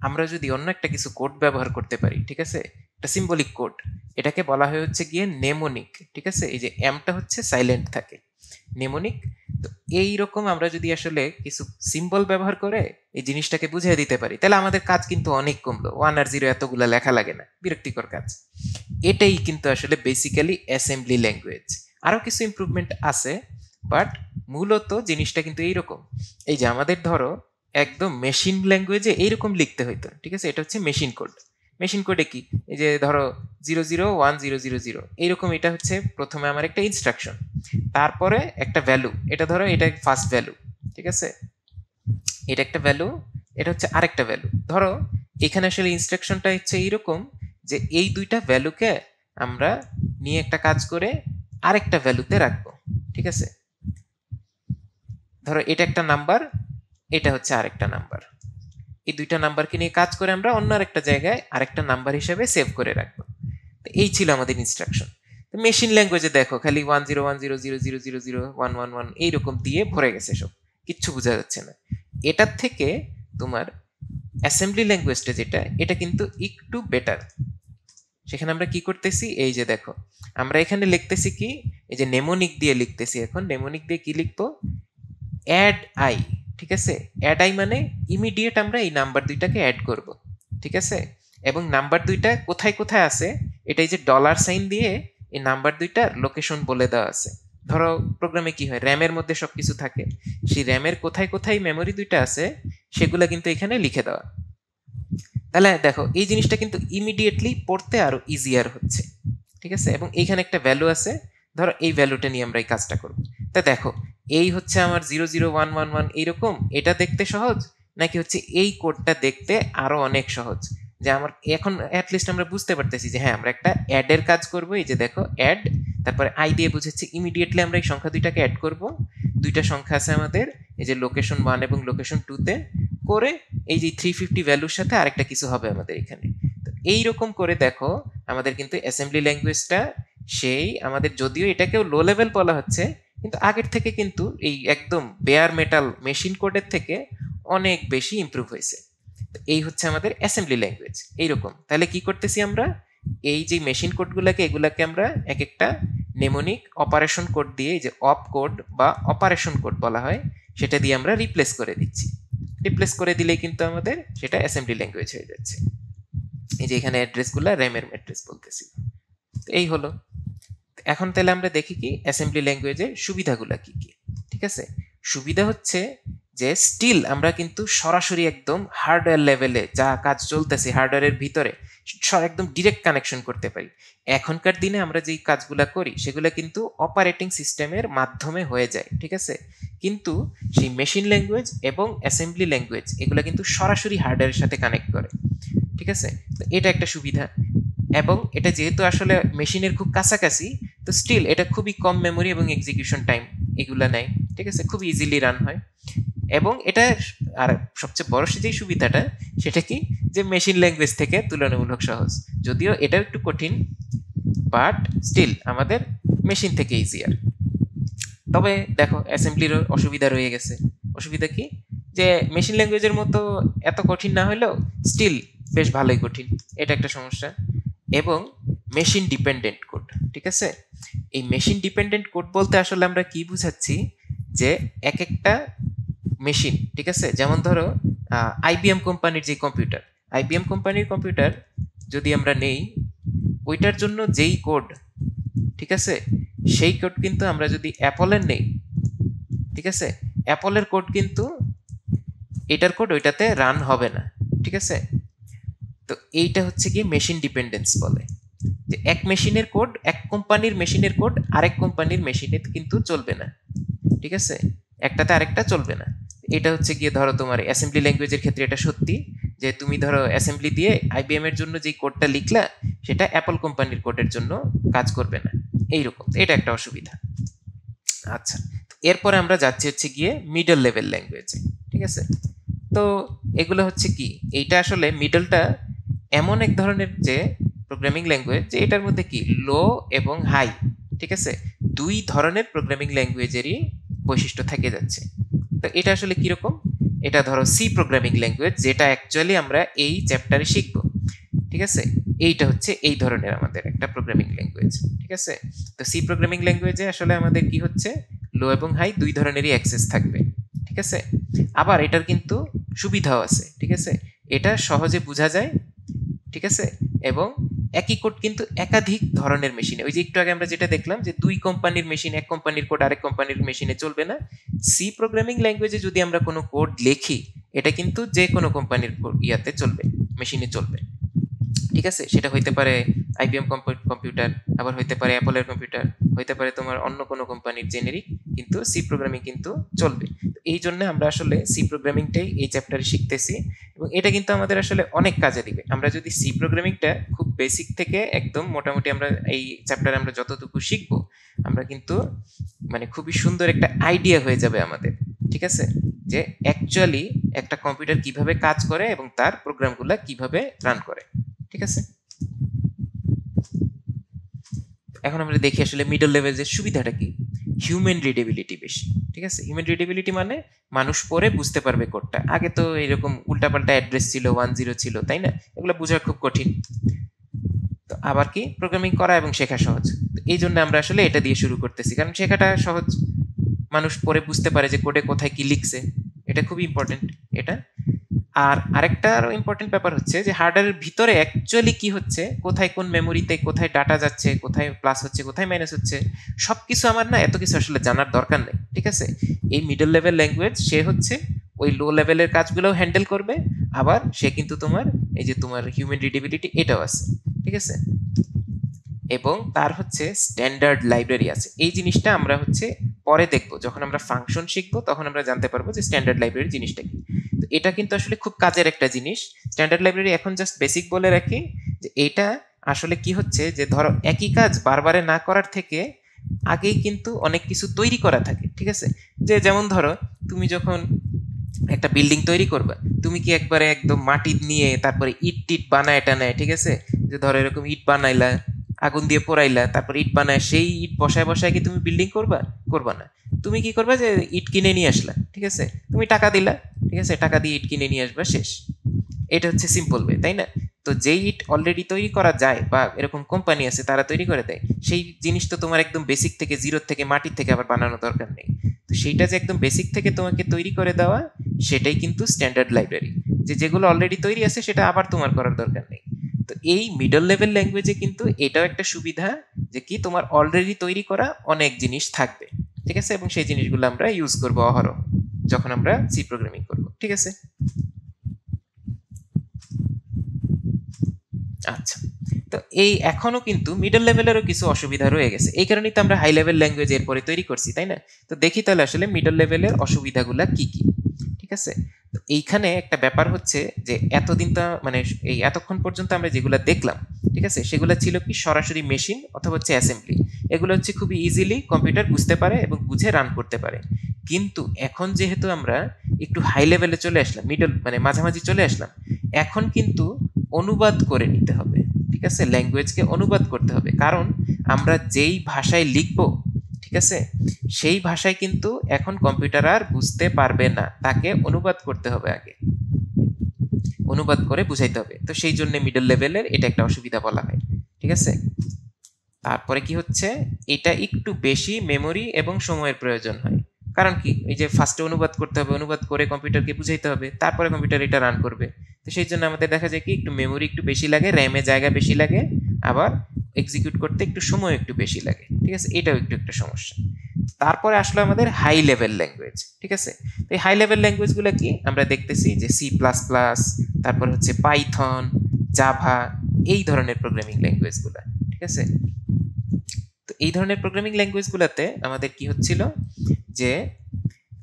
আমরা যদি অন্য একটা কিছু কোড ব্যবহার করতে পারি, ঠিক আছে, একটা সিম্বলিক কোড, এটাকে বলা হয় হচ্ছে গিয়ে নেমোনিক। ঠিক আছে, এই যে এমটা হচ্ছে সাইলেন্ট থাকে, নেমোনিক। তো এইরকম আমরা যদি আসলে কিছু সিম্বল ব্যবহার করে এই জিনিসটাকে বুঝিয়ে দিতে পারি, তাহলে আমাদের কাজ কিন্তু অনেক কমলো। 1 আর 0 এতগুলা লেখা লাগে না, বিরক্তিকর কাজ। এটাই কিন্তু আসলে বেসিক্যালি অ্যাসেম্বলি ল্যাঙ্গুয়েজ। আরো কিছু ইমপ্রুভমেন্ট আছে, বাট মূলত জিনিসটা কিন্তু এইরকম। এই যে আমাদের ধরো একদম মেশিন ল্যাঙ্গুয়েজে এইরকম লিখতে হইতো, ঠিক আছে, এটা হচ্ছে মেশিন কোড। মেশিন কোডে কি, এই যে ধরো 001000 এইরকম, এটা হচ্ছে প্রথমে আমার একটা ইনস্ট্রাকশন, তারপরে একটা ভ্যালু, এটা ধরো এটা ফার্স্ট ভ্যালু, ঠিক আছে, এটা একটা ভ্যালু, এটা হচ্ছে আরেকটা ভ্যালু। ধরো এখানে আসলে ইনস্ট্রাকশনটা হচ্ছে এইরকম যে এই দুইটা ভ্যালুকে আমরা নিয়ে একটা কাজ করে আরেকটা ভ্যালুতে রাখবো, ঠিক আছে। ধরো এটা একটা নাম্বার, এটা হচ্ছে আরেকটা নাম্বার, এই দুইটা নাম্বারকে নিয়ে কাজ করে আমরা অন্য আরেকটা জায়গায় আরেকটা নাম্বার হিসেবে সেভ করে রাখবো। তো এই ছিল আমাদের ইনস্ট্রাকশন। মেশিন ল্যাঙ্গুয়েজে দেখো খালি 101000000111 এইরকম দিয়ে ভরে গেছে, সব কিচ্ছু বোঝা যাচ্ছে না। এটার থেকে তোমার অ্যাসেম্বলি ল্যাঙ্গুয়েজটা যেটা, এটা কিন্তু একটু বেটার। সেখানে আমরা কি করতেছি, এই যে দেখো আমরা এখানে লিখতেছি কি, এই যে নেমোনিক দিয়ে লিখতেছি। এখন নেমোনিক দিয়ে কি লিখবো, অ্যাড আই, ঠিক আছে। অ্যাড আই মানে ইমিডিয়েট আমরা এই নাম্বার দুইটাকে অ্যাড করব, ঠিক আছে। এবং নাম্বার দুইটা কোথায় কোথায় আছে, এটাই যে ডলার সাইন দিয়ে এই নাম্বার দুইটার লোকেশন বলে দেওয়া আছে। ধরো প্রোগ্রামে কি হয়, র্যামের মধ্যে সবকিছু থাকে, সেই র্যামের কোথায় কোথায় মেমোরি দুইটা আছে সেগুলো কিন্তু এখানে লিখে দেওয়া। তাহলে দেখো এই জিনিসটা কিন্তু ইমিডিয়েটলি পড়তে আরো ইজিয়ার হচ্ছে, ঠিক আছে। এবং এইখানে একটা ভ্যালু আছে, ধরো এই ভ্যালুটা নিয়ে আমরা এই কাজটা করবো। তা দেখো এই হচ্ছে আমার 00111 এইরকম, এটা দেখতে সহজ, নাকি হচ্ছে এই কোডটা দেখতে আরো অনেক সহজ। যে আমার এখন অ্যাটলিস্ট আমরা বুঝতে পারতেছি যে হ্যাঁ আমরা একটা অ্যাড এর কাজ করব। এই যে দেখো অ্যাড, তারপরে আই দিয়ে বুঝেছি ইমিডিয়েটলি আমরা এই সংখ্যা দুইটাকে অ্যাড করব। দুইটা সংখ্যা আছে আমাদের, এই যে লোকেশন 1 এবং লোকেশন 2তে করে, এই যে 350 ভ্যালুর সাথে আরেকটা কিছু হবে আমাদের এখানে। তো এইরকম করে দেখো আমাদের কিন্তু অ্যাসেম্বলি ল্যাঙ্গুয়েজটা সেই আমাদের, যদিও এটাকেও লো লেভেল বলা হচ্ছে, কিন্তু আগের থেকে কিন্তু এই একদম বেয়ার মেটাল মেশিন কোডের থেকে অনেক বেশি ইমপ্রুভ হয়েছে। তো এই হচ্ছে আমাদের অ্যাসেম্বলি ল্যাঙ্গুয়েজ এইরকম। তাহলে কি করতেছি আমরা, এই যে মেশিন কোডগুলোকে এগুলাকে আমরা এক একটা নেমোনিক অপারেশন কোড দিয়ে, এই যে অপ কোড বা অপারেশন কোড বলা হয়, সেটা দিয়ে আমরা রিপ্লেস করে দিচ্ছি। রিপ্লেস করে দিলেই কিন্তু আমাদের সেটা অ্যাসেম্বলি ল্যাঙ্গুয়েজ হয়ে যাচ্ছে। এই যে এখানে অ্যাড্রেসগুলো র্যামের অ্যাড্রেস বলতেছি। তো এই হলো। এখন তাহলে আমরা দেখি কি অ্যাসেম্বলি ল্যাঙ্গুয়েজের সুবিধাগুলো কি কি। ঠিক আছে, সুবিধা হচ্ছে যে স্টিল আমরা কিন্তু সরাসরি একদম হার্ডওয়্যার লেভেলে যা কাজ চলতেছে হার্ডওয়্যারের ভিতরে একদম ডিরেক্ট কানেকশন করতে পারি। এখনকার দিনে আমরা যেই কাজগুলো করি সেগুলো কিন্তু অপারেটিং সিস্টেমের মাধ্যমে হয়ে যায়, ঠিক আছে। কিন্তু সেই মেশিন ল্যাঙ্গুয়েজ এবং অ্যাসেম্বলি ল্যাঙ্গুয়েজ এগুলো কিন্তু সরাসরি হার্ডওয়্যারের সাথে কানেক্ট করে, ঠিক আছে। তো এটা একটা সুবিধা। এবং এটা যেহেতু আসলে মেশিনের খুব কাছাকাছি, তো স্টিল এটা খুবই কম মেমোরি এবং এক্সিকিউশন টাইম এগুলা নেয়, ঠিক আছে, খুব ইজিলি রান হয়। এবং এটা আর সবচেয়ে বড় যেই সুবিধাটা সেটা কি, যে মেশিন ল্যাঙ্গুয়েজ থেকে তুলনামূলক সহজ, যদিও এটাও একটু কঠিন, বাট স্টিল আমাদের মেশিন থেকে ইজিয়ার। তবে দেখো অ্যাসেম্বলিরও অসুবিধা রয়ে গেছে। অসুবিধা কি, যে মেশিন ল্যাঙ্গুয়েজের মতো এত কঠিন না হলেও স্টিল বেশ ভালোই কঠিন, এটা একটা সমস্যা। এবং মেশিন ডিপেন্ডেন্ট কোড, ঠিক আছে। এই মেশিন ডিপেন্ডেন্ট কোড বলতে আসলে আমরা কি বুঝাচ্ছি, যে এক একটা মেশিন, ঠিক আছে, যেমন ধরো আইবিএম কোম্পানির যে কম্পিউটার, আইবিএম কোম্পানির কম্পিউটার যদি আমরা নেই, ওইটার জন্য যেই কোড, ঠিক আছে, সেই কোড কিন্তু আমরা যদি অ্যাপলের নেই, ঠিক আছে, অ্যাপলের কোড কিন্তু এটার কোড ওইটাতে রান হবে না, ঠিক আছে। তো এইটা হচ্ছে গিয়ে মেশিন ডিপেন্ডেন্স বলে, যে এক মেশিনের কোড, এক কোম্পানির মেশিনের কোড আরেক কোম্পানির মেশিনে কিন্তু চলবে না, ঠিক আছে, একটাতে আরেকটা চলবে না। এটা হচ্ছে গিয়ে ধরো তোমার অ্যাসেম্বলি ল্যাঙ্গুয়েজের ক্ষেত্রে এটা সত্যি, যে তুমি ধরো অ্যাসেম্বলি দিয়ে আইবিএম এর জন্য যে কোডটা লিখলা সেটা অ্যাপল কোম্পানির কোডের জন্য কাজ করবে না, এইরকম। এটা একটা অসুবিধা। আচ্ছা, এরপরে আমরা যাচ্ছি হচ্ছে গিয়ে মিডল লেভেল ল্যাঙ্গুয়েজে, ঠিক আছে। তো এগুলো হচ্ছে কি, এইটা আসলে মিডলটা এমন এক ধরনের যে প্রোগ্রামিং ল্যাঙ্গুয়েজ যে এটার মধ্যে কি লো এবং হাই, ঠিক আছে, দুই ধরনের প্রোগ্রামিং ল্যাঙ্গুয়েজেরই বৈশিষ্ট্য থেকে যাচ্ছে। তো এটা আসলে কিরকম, এটা ধরো সি প্রোগ্রামিং ল্যাঙ্গুয়েজ, যেটা অ্যাকচুয়ালি আমরা এই চ্যাপ্টারে শিখব, ঠিক আছে। এইটা হচ্ছে এই ধরনের আমাদের একটা প্রোগ্রামিং ল্যাঙ্গুয়েজ, ঠিক আছে। তো সি প্রোগ্রামিং ল্যাঙ্গুয়েজে আসলে আমাদের কি হচ্ছে, লো এবং হাই দুই ধরনেরই অ্যাক্সেস থাকবে, ঠিক আছে। আবার এটার কিন্তু সুবিধাও আছে, ঠিক আছে, এটা সহজে বোঝা যায়, ঠিক আছে, এবং একই কোড কিন্তু একাধিক ধরনের মেশিনে, ওই যে একটু আগে আমরা যেটা দেখলাম যে দুই কোম্পানির মেশিন, এক কোম্পানির কোড আরেক কোম্পানির মেশিনে চলবে না। সি প্রোগ্রামিং ল্যাঙ্গুয়েজে যদি আমরা কোনো কোড লিখি, এটা কিন্তু যে কোনো কোম্পানির ইয়াতে চলবে, মেশিনে চলবে, ঠিক আছে। সেটা হইতে পারে আইবিএম কম্পিউটার, আবার হইতে পারে অ্যাপলের কম্পিউটার, হইতে পারে তোমার অন্য কোনো কোম্পানির জেনেরিক, কিন্তু সি প্রোগ্রামিং কিন্তু চলবে। তো এই জন্য আমরা আসলে সি প্রোগ্রামিংটাই এই চ্যাপ্টারে শিখতেছি, এবং এটা কিন্তু আমাদের আসলে অনেক কাজে দিবে। আমরা যদি সি প্রোগ্রামিংটা খুব বেসিক থেকে একদম মোটামুটি আমরা এই চ্যাপ্টারে আমরা যতটুকু শিখবো, আমরা কিন্তু মানে খুবই সুন্দর একটা আইডিয়া হয়ে যাবে আমাদের, ঠিক আছে, যে অ্যাকচুয়ালি একটা কম্পিউটার কিভাবে কাজ করে এবং তার প্রোগ্রামগুলো কিভাবে রান করে, ঠিক আছে। এখন আমরা দেখি আসলে মিডল লেভেলের সুবিধাটা কি। হিউম্যান রিডেবিলিটি বেশি, ঠিক আছে। হিউম্যান রিডেবিলিটি মানে মানুষ পড়ে বুঝতে পারবে কোডটা। আগে তো এরকম উল্টাপাল্টা অ্যাড্রেস ছিল, 10 ছিল, তাই না, এগুলো বোঝা খুব কঠিন। তো আবার কি প্রোগ্রামিং করা এবং শেখা সহজ, তো এই জন্য আমরা আসলে এটা দিয়ে শুরু করতেছি, কারণ শেখাটা সহজ, মানুষ পড়ে বুঝতে পারে যে কোডে কোথায় কি লিখছে, এটা খুবই ইম্পর্টেন্ট এটা। আর আরেকটা আরো ইম্পর্টেন্ট ব্যাপার হচ্ছে যে হার্ডওয়্যারের ভিতরে অ্যাকচুয়ালি কি হচ্ছে, কোথায় কোন মেমোরিতে কোথায় ডাটা যাচ্ছে, কোথায় প্লাস হচ্ছে কোথায় মাইনাস হচ্ছে, সবকিছু আমার না এত কিছু আসলে জানার দরকার নেই, ঠিক আছে। এই মিডল লেভেল ল্যাঙ্গুয়েজ সে হচ্ছে ওই লো লেভেলের কাজগুলোও হ্যান্ডেল করবে, আবার সে কিন্তু তোমার এই যে তোমার হিউম্যান রিডেবিলিটি এটাও আছে, ঠিক আছে। এবং তার হচ্ছে স্ট্যান্ডার্ড লাইব্রেরি আছে। এই জিনিসটা আমরা হচ্ছে পরে দেখবো, যখন আমরা ফাংশন শিখবো তখন আমরা জানতে পারবো যে স্ট্যান্ডার্ড লাইব্রেরি জিনিসটা কি। তো এটা কিন্তু আসলে খুব কাজের একটা জিনিস স্ট্যান্ডার্ড লাইব্রেরি। এখন জাস্ট বেসিক বলে রাখি যে এটা আসলে কি হচ্ছে, যে ধরো একই কাজ বারবারে না করার থেকে আগেই কিন্তু অনেক কিছু তৈরি করা থাকে, ঠিক আছে। যে যেমন ধরো তুমি যখন একটা বিল্ডিং তৈরি করবা, তুমি কি একবারে একদম মাটি নিয়ে তারপরে ইট টিট বানায় টানায়, ঠিক আছে, যে ধরো এরকম ইট বানাইলা, আগুন দিয়ে পোড়াইলা, তারপর ইট বানায় সেই ইট বসায় বসায় কি তুমি বিল্ডিং করবা? করবা না। তুমি কি করবা, যে ইট কিনে নিয়ে আসলা, ঠিক আছে, তুমি টাকা দিলা, ঠিক আছে, টাকা দিয়ে ইট কিনে নিয়ে আসবা, শেষ। এটা হচ্ছে সিম্পল ওয়ে, তাই না? তো যেই ইট অলরেডি তৈরি করা যায় বা এরকম কোম্পানি আছে তারা তৈরি করে দেয়, সেই জিনিস তো তোমার একদম বেসিক থেকে, জিরো থেকে, মাটির থেকে আবার বানানো দরকার নেই। তো সেইটা যে একদম বেসিক থেকে তোমাকে তৈরি করে দেওয়া, সেটাই কিন্তু স্ট্যান্ডার্ড লাইব্রেরি, যে যেগুলো অলরেডি তৈরি আছে সেটা আবার তোমার করার দরকার নেই। তো এই মিডল লেভেল ল্যাঙ্গুয়েজে কিন্তু এটাও একটা সুবিধা, যে কি তোমার অলরেডি তৈরি করা অনেক জিনিস থাকবে, ঠিক আছে, এবং সেই জিনিসগুলো আমরা ইউজ করবো অহরহ যখন আমরা সি প্রোগ্রামিং করব, ঠিক আছে। আচ্ছা, তো এই এখনো কিন্তু মিডল লেভেলেরও কিছু অসুবিধা রয়ে গেছে, এই কারণেই তো আমরা হাই লেভেল ল্যাঙ্গুয়েজ এরপরে তৈরি করছি, তাই না? তো দেখি তাহলে আসলে মিডল লেভেলের অসুবিধাগুলো কি কি, ঠিক আছে। তো এইখানে একটা ব্যাপার হচ্ছে যে এতদিন তো মানে এই এতক্ষণ পর্যন্ত আমরা যেগুলো দেখলাম, ঠিক আছে, সেগুলো ছিল কি সরাসরি মেশিন অথবা হচ্ছে অ্যাসেম্বলি। এগুলো হচ্ছে খুবই ইজিলি কম্পিউটার বুঝতে পারে এবং বুঝে রান করতে পারে। কিন্তু এখন যেহেতু আমরা একটু হাই লেভেলে চলে আসলাম, মিডল মানে মাঝামাঝি চলে আসলাম, এখন কিন্তু অনুবাদ করে নিতে হবে, ঠিক আছে, ল্যাঙ্গুয়েজকে অনুবাদ করতে হবে, কারণ আমরা যেই ভাষায় লিখবো, ঠিক আছে, সেই ভাষায় কিন্তু এখন কম্পিউটার আর বুঝতে পারবে না, তাকে অনুবাদ করতে হবে আগে, অনুবাদ করে বুঝাইতে হবে। তো সেই জন্য মিডল লেভেলের এটা একটা অসুবিধা বলা হয়, ঠিক আছে। তারপরে কি হচ্ছে, এটা একটু বেশি মেমোরি এবং সময়ের প্রয়োজন হয়, কারণ কি এই যে ফার্স্টে অনুবাদ করতে হবে, অনুবাদ করে কম্পিউটারকে বুঝাইতে হবে, তারপরে কম্পিউটার এটা রান করবে। তো সেই জন্য আমাদের দেখা যায় কি একটু মেমোরি একটু বেশি লাগে, র্যামে জায়গা বেশি লাগে, আবার এক্সিকিউট করতে একটু সময় একটু বেশি লাগে, ঠিক আছে, এটাও একটু একটা সমস্যা। তারপরে আসলো আমাদের হাই লেভেল ল্যাঙ্গুয়েজ, ঠিক আছে। তো এই হাই লেভেল ল্যাঙ্গুয়েজগুলো কি আমরা দেখতেছি যে সি প্লাস প্লাস, তারপর হচ্ছে পাইথন, জাভা, এই ধরনের প্রোগ্রামিং ল্যাঙ্গুয়েজগুলো, ঠিক আছে। তো এই ধরনের প্রোগ্রামিং ল্যাঙ্গুয়েজগুলোতে আমাদের কি হচ্ছিল যে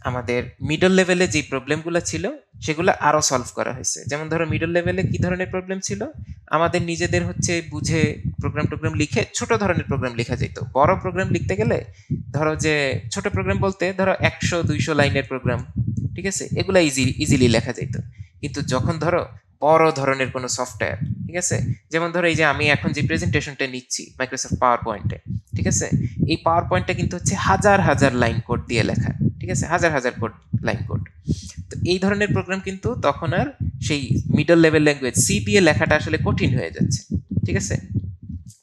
আমাদের মিডল লেভেলে যে প্রবলেমগুলো ছিল সেগুলো আরো সলভ করা হয়েছে। যেমন ধরো মিডল লেভেলে কি ধরনের প্রবলেম ছিল, আমাদের নিজেদের হচ্ছে বুঝে টোগ্রাম লিখে ছোট ধরনের প্রোগ্রাম লেখা যেত। বড় প্রোগ্রাম লিখতে গেলে ধরো যে ছোট প্রোগ্রাম বলতে ধরো 100-200 লাইনের প্রোগ্রাম, ঠিক আছে, এগুলা ইজিলি লেখা যেত। কিন্তু যখন ধরো বড় ধরনের কোনো সফটওয়্যার, ঠিক আছে, যেমন ধরো এই যে আমি এখন যে প্রেজেন্টেশনটা নিচ্ছি মাইক্রোসফট পাওয়ার পয়েন্টে, ঠিক আছে, এই পাওয়ার পয়েন্টটা কিন্তু হচ্ছে হাজার হাজার লাইন কোড দিয়ে লেখা, ঠিক আছে, হাজার হাজার লাইন কোড। তো এই ধরনের প্রোগ্রাম কিন্তু তখন আর সেই মিডল লেভেল ল্যাঙ্গুয়েজ সি দিয়ে লেখাটা আসলে কঠিন হয়ে যাচ্ছে, ঠিক আছে।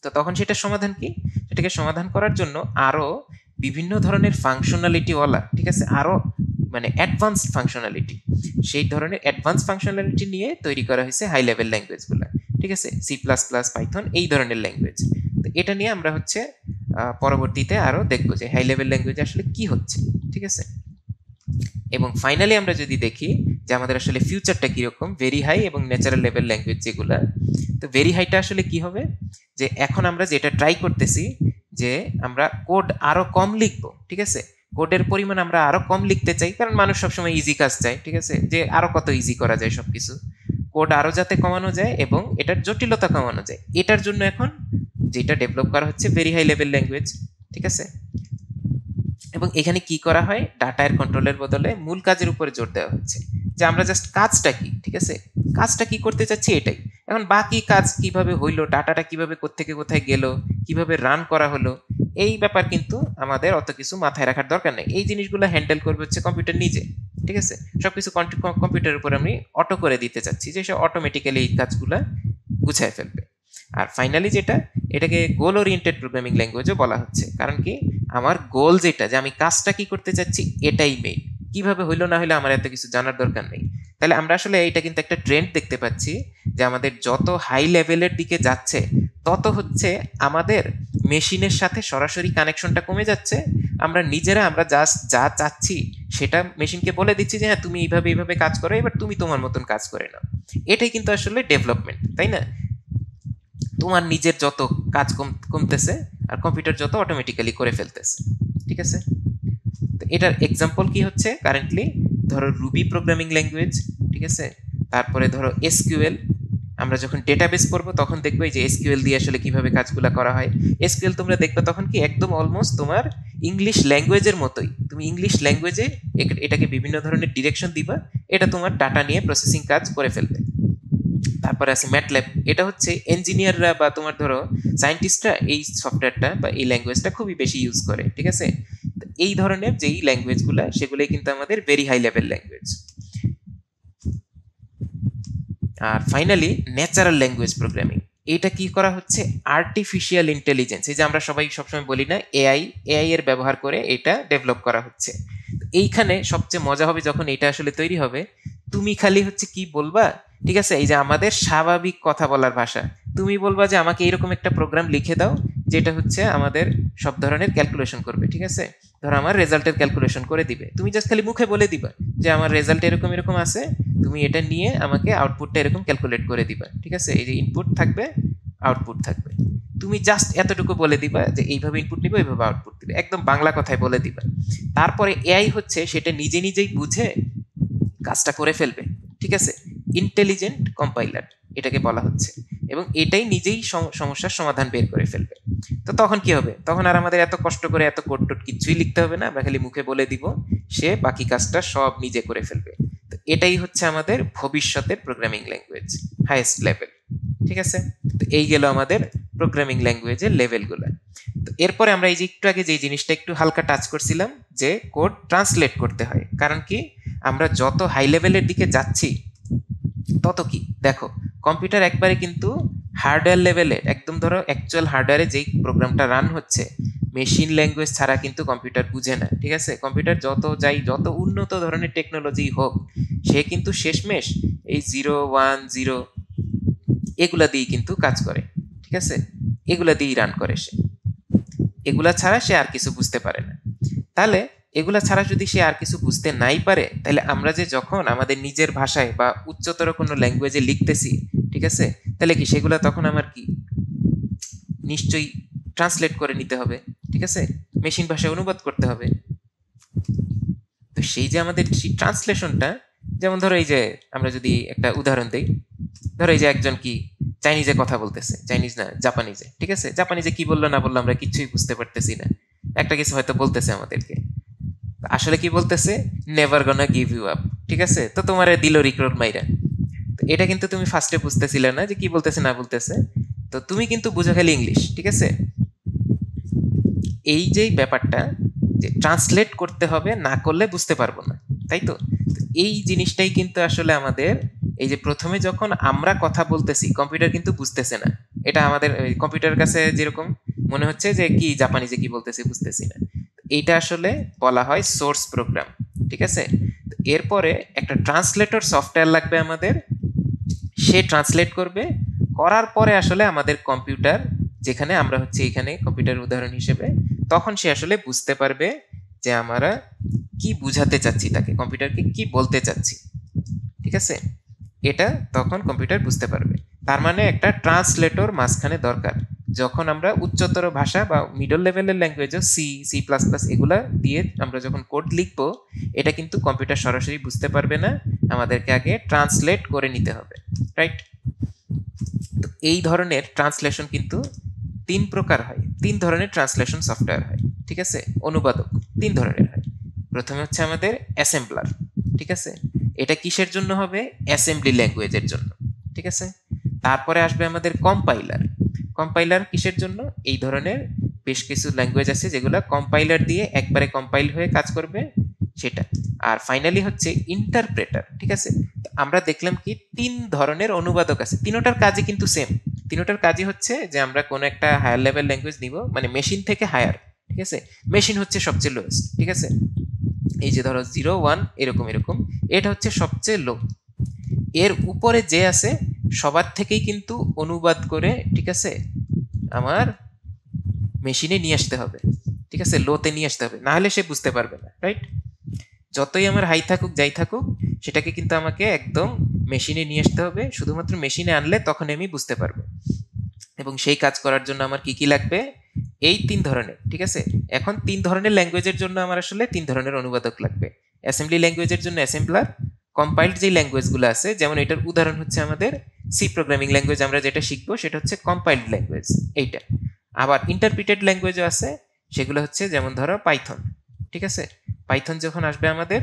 তো তখন সেটার সমাধান কি, সেটাকে সমাধান করার জন্য আরো বিভিন্ন ধরনের ফাংশনালিটিওয়ালা, ঠিক আছে, আরো মানে অ্যাডভান্সড ফাংশনালিটি, সেই ধরনের অ্যাডভান্স ফাংশনালিটি নিয়ে তৈরি করা হয়েছে হাই লেভেল ল্যাঙ্গুয়েজগুলো, ঠিক আছে, C++, পাইথন, এই ধরনের ল্যাঙ্গুয়েজ। তো এটা নিয়ে আমরা হচ্ছে পরবর্তীতে আরো দেখবো যে হাই লেভেল ল্যাঙ্গুয়েজ আসলে কি হচ্ছে, ঠিক আছে। এবং ফাইনালি আমরা যদি দেখি যে আমাদের আসলে ফিউচারটা কিরকম ভেরি হাই এবং ন্যাচারাল লেভেল ল্যাঙ্গুয়েজ যেগুলা, তো ভেরি হাইটা আসলে কি হবে, যে এখন আমরা যেটা ট্রাই করতেছি যে আমরা কোড আরো কম লিখবো, ঠিক আছে, কোডের পরিমাণ আমরা আরো কম লিখতে চাই, কারণ মানুষ সবসময় ইজি কাজ চায়, ঠিক আছে, যে আরো কত ইজি করা যায় সবকিছু, কোড আরো যাতে কমানো যায় এবং এটার জটিলতা কমানো যায়, এটার জন্য এখন যেটা ডেভেলপ করা হচ্ছে ভেরি হাই লেভেল ল্যাঙ্গুয়েজ, ঠিক আছে। এবং এখানে কি করা হয়, ডাটা এর কন্ট্রোলের বদলে মূল কাজের উপরে জোর দেওয়া হচ্ছে, যে আমরা জাস্ট কাজটা কি, ঠিক আছে, কাজটা কি করতে চাচ্ছি এটাই। এখন বাকি কাজ কিভাবে হইলো, ডাটাটা কিভাবে কোত্থেকে কোথায় গেল, কিভাবে রান করা হলো, এই ব্যাপার কিন্তু আমাদের অত কিছু মাথায় রাখার দরকার নেই। এই জিনিসগুলো হ্যান্ডেল করবে হচ্ছে কম্পিউটার নিজে, ঠিক আছে। সবকিছু কম্পিউটারের উপর আমি অটো করে দিতে চাচ্ছি, যে সে অটোমেটিক্যালি এই কাজগুলো গুছায় ফেলবে। আর ফাইনালি যেটা, এটাকে গোল ওরিয়েন্টেড প্রোগ্রামিং ল্যাঙ্গুয়েজও বলা হচ্ছে, কারণ কি আমার গোল যেটা, যে আমি কাজটা কি করতে চাচ্ছি এটাই মেইন, কিভাবে হইলো না হইলো আমার এত কিছু জানার দরকার নেই। তাহলে আমরা আসলে এটা কিন্তু একটা ট্রেন্ড দেখতে পাচ্ছি, যে আমাদের যত হাই লেভেলের দিকে যাচ্ছে তত হচ্ছে আমাদের মেশিনের সাথে সরাসরি কানেকশনটা কমে যাচ্ছে। আমরা নিজেরা আমরা জাস্ট যা চাচ্ছি সেটা মেশিনকে বলে দিচ্ছি যে হ্যাঁ তুমি এইভাবে কাজ করো, এবার তুমি তোমার মতন কাজ করে নাও। এটাই কিন্তু আসলে ডেভেলপমেন্ট, তাই না? তোমার নিজের যত কাজ কমতেছে আর কম্পিউটার যত অটোমেটিক্যালি করে ফেলতেছে, ঠিক আছে। তো এটার এক্সাম্পল কি হচ্ছে কারেন্টলি, ধরো রুবি প্রোগ্রামিং ল্যাঙ্গুয়েজ, ঠিক আছে, তারপরে ধরো এসকিউএল। আমরা যখন ডেটাবেস পড়বো তখন দেখবো যে এসকিউএল দিয়ে আসলে কিভাবে কাজগুলো করা হয়। এসকিউএল তোমরা দেখবে তখন কি একদম অলমোস্ট তোমার ইংলিশ ল্যাঙ্গুয়েজের মতোই, তুমি ইংলিশ ল্যাঙ্গুয়েজে এটাকে বিভিন্ন ধরনের ডিরেকশন দিবা, এটা তোমার ডাটা নিয়ে প্রসেসিং কাজ করে ফেলবে। তারপরে আছে ম্যাটল্যাব, এটা হচ্ছে ইঞ্জিনিয়াররা বা তোমার ধরো সায়েন্টিস্টরা এই সফটওয়্যারটা বা এই ল্যাঙ্গুয়েজটা খুবই বেশি ইউজ করে, ঠিক আছে। এই ধরনের যেই ল্যাঙ্গুয়েজগুলো সেগুলোই কিন্তু আমাদের ভেরি হাই লেভেল ল্যাঙ্গুয়েজ। আর ফাইনালি ন্যাচারাল ল্যাঙ্গুয়েজ প্রোগ্রামিং, এটা কি করা হচ্ছে, আর্টিফিশিয়াল ইন্টেলিজেন্স, এই যে আমরা সবাই সবসময় বলি না এআই এর ব্যবহার করে এটা ডেভেলপ করা হচ্ছে। এইখানে সবচেয়ে মজা হবে যখন এটা আসলে তৈরি হবে, তুমি খালি হচ্ছে কি বলবা, ঠিক আছে, এই যে আমাদের স্বাভাবিক কথা বলার ভাষা, তুমি বলবা যে আমাকে এরকম একটা প্রোগ্রাম লিখে দাও যেটা হচ্ছে আমাদের সব ধরনের ক্যালকুলেশন করবে, ঠিক আছে, ধরো আমার রেজাল্টের ক্যালকুলেশন করে দিবে, তুমি জাস্ট খালি মুখে বলে দিবা যে আমার রেজাল্ট এরকম এরকম আছে, তুমি এটা নিয়ে আমাকে আউটপুটটা এরকম ক্যালকুলেট করে দিবা, ঠিক আছে, এই যে ইনপুট থাকবে আউটপুট থাকবে, তুমি জাস্ট এতটুকু বলে দিবা যে এইভাবে ইনপুট নিবে এইভাবে আউটপুট দিবে, একদম বাংলা কথায় বলে দিবা। তারপরে এআই হচ্ছে সেটা নিজে নিজেই বুঝে কাজটা করে ফেলবে, ঠিক আছে, ইন্টেলিজেন্ট কম্পাইলার এটাকে বলা হচ্ছে, এবং এটাই নিজেই সমস্যার সমাধান বের করে ফেলবে। তো তখন কি হবে, তখন আর আমাদের এত কষ্ট করে এত কোড টোড কিছুই লিখতে হবে না, আমরা খালি মুখে বলে দিব, সে বাকি কাজটা সব নিজে করে ফেলবে। তো এটাই হচ্ছে আমাদের ভবিষ্যতের প্রোগ্রামিং ল্যাঙ্গুয়েজ, হাইয়েস্ট লেভেল, ঠিক আছে। তো এই গেল আমাদের প্রোগ্রামিং ল্যাঙ্গুয়েজের লেভেলগুলো। তো এরপরে আমরা এই যে একটু আগে যে জিনিসটা একটু হালকা টাচ করছিলাম, যে কোড ট্রান্সলেট করতে হয়, কারণ কি আমরা যত হাই লেভেলের দিকে যাচ্ছি তত কি দেখো কম্পিউটার একবারে কিন্তু হার্ডওয়্যার লেভেলের, একদম ধরো অ্যাকচুয়াল হার্ডওয়্যারে যেই প্রোগ্রামটা রান হচ্ছে মেশিন ল্যাঙ্গুয়েজ ছাড়া কিন্তু কম্পিউটার বুঝে না, ঠিক আছে। কম্পিউটার যত উন্নত ধরনের টেকনোলজি হোক, সে কিন্তু শেষমেশ এই 0 1 0 এগুলা দিয়েই কিন্তু কাজ করে, ঠিক আছে, এগুলা দিয়েই রান করে সে, এগুলা ছাড়া সে আর কিছু বুঝতে পারে না। তাহলে এগুলা ছাড়া যদি সে আর কিছু বুঝতে নাই পারে, তাহলে আমরা যে যখন আমাদের নিজের ভাষায় বা উচ্চতর কোনো ল্যাঙ্গুয়েজে লিখতেছি, ঠিক আছে? তাহলে কি সেগুলো তখন আমার কি নিশ্চয়ই ট্রান্সলেট করে নিতে হবে, ঠিক আছে? মেশিন ভাষায় অনুবাদ করতে হবে। তো সেই যে আমাদের সেই ট্রান্সলেশনটা, যেমন ধরো এই যে আমরা যদি একটা উদাহরণ দিই, ধরো এই যে একজন কি চাইনিজে কথা বলতেছে, চাইনিজ না জাপানিজে, ঠিক আছে? জাপানিজে কি বললো না বললো আমরা কিছুই বুঝতে পারতেছি না, একটা কিছু হয়তো বলতেছে আমাদেরকে, আসলে কি বলতেছে, নেভার গনা গিভ ইউ আপ, ঠিক আছে? তো তোমার দিল রিক্রোল মাইরা, তো এটা কিন্তু তুমি ফার্স্টে বুঝতেছিলে না যে কি বলতেছে না বলতেছে, তো তুমি কিন্তু বুঝো খালি ইংলিশ, ঠিক আছে? এই যে ব্যাপারটা যে ট্রান্সলেট করতে হবে, না করলে বুঝতে পারবো না, তাই তো? এই জিনিসটাই কিন্তু আসলে আমাদের এই যে প্রথমে যখন আমরা কথা বলতেছি কম্পিউটার কিন্তু বুঝতেছে না, এটা আমাদের কম্পিউটারের কাছে যেরকম মনে হচ্ছে যে কি জাপানিজে কি বলতেছি বুঝতেছি না, এইটা আসলে বলা হয় সোর্স প্রোগ্রাম, ঠিক আছে? এরপরে একটা ট্রান্সলেটর সফটওয়্যার লাগবে আমাদের, সে ট্রান্সলেট করবে, করার পরে আসলে আমাদের কম্পিউটার, যেখানে আমরা হচ্ছে এখানে কম্পিউটার উদাহরণ হিসেবে, তখন সে আসলে বুঝতে পারবে যে আমরা কি বুঝাতে চাচ্ছি, তাকে কম্পিউটারকে কি বলতে চাচ্ছি, ঠিক আছে? এটা তখন কম্পিউটার বুঝতে পারবে। তার মানে একটা ট্রান্সলেটর মাঝখানে দরকার। যখন আমরা উচ্চতর ভাষা বা মিডল লেভেলের ল্যাঙ্গুয়েজও সি, সি প্লাস প্লাস এগুলা দিয়ে আমরা যখন কোড লিখবো, এটা কিন্তু কম্পিউটার সরাসরি বুঝতে পারবে না, আমাদেরকে আগে ট্রান্সলেট করে নিতে হবে, রাইট? তো এই ধরনের ট্রান্সলেশন কিন্তু 3 প্রকার হয়, 3 ধরনের ট্রান্সলেশন সফটওয়্যার হয়, ঠিক আছে? অনুবাদক 3 ধরনের হয়। প্রথমে হচ্ছে আমাদের অ্যাসেম্বলার, ঠিক আছে? এটা কিসের জন্য হবে? অ্যাসেম্বলি ল্যাঙ্গুয়েজের জন্য, ঠিক আছে? তারপরে আসবে আমাদের কম্পাইলার। কম্পাইলার কিসের জন্য? এই ধরনের বেশ কিছু ল্যাঙ্গুয়েজ আছে যেগুলো কম্পাইলার দিয়ে একবারে কম্পাইল হয়ে কাজ করবে, সেটা। আর ফাইনালি হচ্ছে ইন্টারপ্রেটার, ঠিক আছে? তো আমরা দেখলাম কি 3 ধরনের অনুবাদক আছে, তিনোটার কাজই কিন্তু সেম। তিনোটার কাজই হচ্ছে যে আমরা কোনো একটা হায়ার লেভেল ল্যাঙ্গুয়েজ নিব, মানে মেশিন থেকে হায়ার, ঠিক আছে? মেশিন হচ্ছে সবচেয়ে লোয়েস্ট, ঠিক আছে? এই যে ধরো 0 1 এরকম এরকম, এটা হচ্ছে সবচেয়ে লো। এর উপরে যে আছে সবার থেকেই কিন্তু অনুবাদ করে, ঠিক আছে, আমার মেশিনে নিয়ে আসতে হবে, ঠিক আছে? লোতে নিয়ে আসতে হবে, না হলে সে বুঝতে পারবে না, রাইট? যতই আমার হাই থাকুক যাই থাকুক, সেটাকে কিন্তু আমাকে একদম মেশিনে নিয়ে আসতে হবে, শুধুমাত্র মেশিনে আনলে তখন আমি বুঝতে পারবো। এবং সেই কাজ করার জন্য আমার কি কি লাগবে? এই 3 ধরনের, ঠিক আছে? এখন 3 ধরনের ল্যাঙ্গুয়েজের জন্য আমার আসলে 3 ধরনের অনুবাদক লাগবে। অ্যাসেম্বলি ল্যাঙ্গুয়েজের জন্য অ্যাসেম্বলার, কম্পাইলড যে ল্যাঙ্গুয়েজগুলো আছে, যেমন এটার উদাহরণ হচ্ছে আমাদের সি প্রোগ্রামিং ল্যাঙ্গুয়েজ, আমরা যেটা শিখবো সেটা হচ্ছে কম্পাইলড ল্যাঙ্গুয়েজ, এইটা। আবার ইন্টারপ্রিটেড ল্যাঙ্গুয়েজও আছে, সেগুলো হচ্ছে যেমন ধরো পাইথন, ঠিক আছে? পাইথন যখন আসবে আমাদের,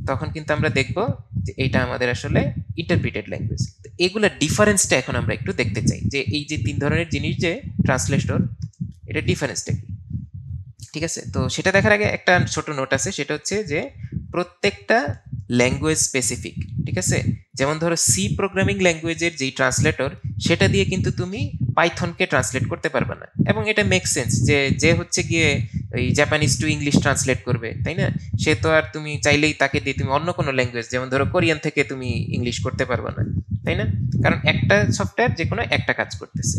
তখন কিন্তু আমরা দেখব যে এইটা আমাদের আসলে ইন্টারপ্রিটেড ল্যাঙ্গুয়েজ। এগুলা ডিফারেন্সটা এখন আমরা একটু দেখতে চাই, যে এই যে 3 ধরনের জিনিস যে ট্রান্সলেটর, এটা ডিফারেন্সটা কি, ঠিক আছে? তো সেটা দেখার আগে একটা ছোট নোট আছে, সেটা হচ্ছে যে প্রত্যেকটা ল্যাঙ্গুয়েজ স্পেসিফিক, ঠিক আছে? যেমন ধরো সি প্রোগ্রামিং ল্যাঙ্গুয়েজের যেই ট্রান্সলেটর, সেটা দিয়ে কিন্তু তুমি পাইথনকে ট্রান্সলেট করতে পারবে না। এবং এটা মেক সেন্স, যে যে হচ্ছে গিয়ে ওই জাপানিজ টু ইংলিশ ট্রান্সলেট করবে, তাই না? সে তো আর তুমি চাইলেই তাকে দিয়ে তুমি অন্য কোনো ল্যাঙ্গুয়েজ, যেমন ধরো কোরিয়ান থেকে তুমি ইংলিশ করতে পারবে না, তাই না? কারণ একটা সফটওয়্যার যে কোনো একটা কাজ করতেছে।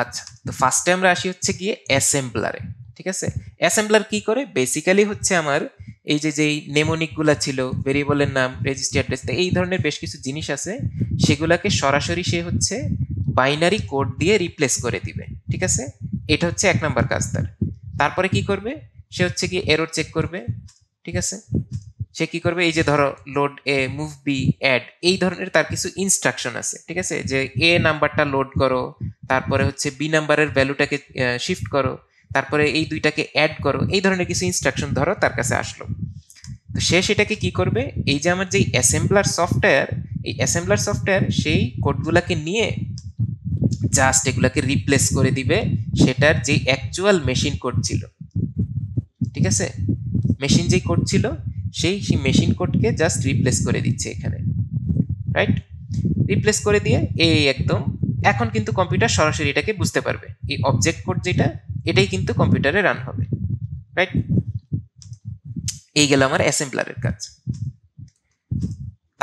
আচ্ছা, তো ফার্স্টে আমরা আসি হচ্ছে গিয়ে অ্যাসেম্বলারে, ঠিক আছে? অ্যাসেম্বলার কি করে? বেসিক্যালি হচ্ছে আমার এই যে যেই নেমোনিকগুলো ছিল, ভেরিয়েবলের নাম, রেজিস্ট্রি অ্যাড্রেস, এই ধরনের বেশ কিছু জিনিস আছে, সেগুলোকে সরাসরি সে হচ্ছে বাইনারি কোড দিয়ে রিপ্লেস করে দিবে, ঠিক আছে? এটা হচ্ছে 1 নাম্বার কাজ তার। তারপরে কি করবে? সে হচ্ছে গিয়ে এরর চেক করবে, ঠিক আছে? সে কি করবে? এই যে ধরো লোড এ, মুভ বি, অ্যাড, এই ধরনের তার কিছু ইনস্ট্রাকশন আছে, ঠিক আছে? যে এ নাম্বারটা লোড করো, তারপরে হচ্ছে বি নাম্বারের ভ্যালুটাকে শিফট করো, তারপরে এই দুইটাকে অ্যাড করো, এই ধরনের কিছু ইনস্ট্রাকশন ধরো তার কাছে আসলো। তো সে সেটাকে কি করবে? এই যে আমার যে অ্যাসেম্বলার সফটওয়্যার, এই অ্যাসেম্বলার সফটওয়্যার সেই কোডগুলাকে নিয়ে জাস্ট এগুলাকে রিপ্লেস করে দিবে সেটার যে অ্যাকচুয়াল মেশিন কোড ছিল, ঠিক আছে? মেশিন যেই কোড ছিল, সেই মেশিন কোডকে জাস্ট রিপ্লেস করে দিচ্ছে এখানে, রাইট? রিপ্লেস করে দিয়ে এই একদম এখন কিন্তু কম্পিউটার সরাসরি এটাকে বুঝতে পারবে, এই অবজেক্ট কোড যেটা, এটাই কিন্তু কম্পিউটারে রান হবে, রাইট? এই গেল আমার অ্যাসেম্বলারের কাজ।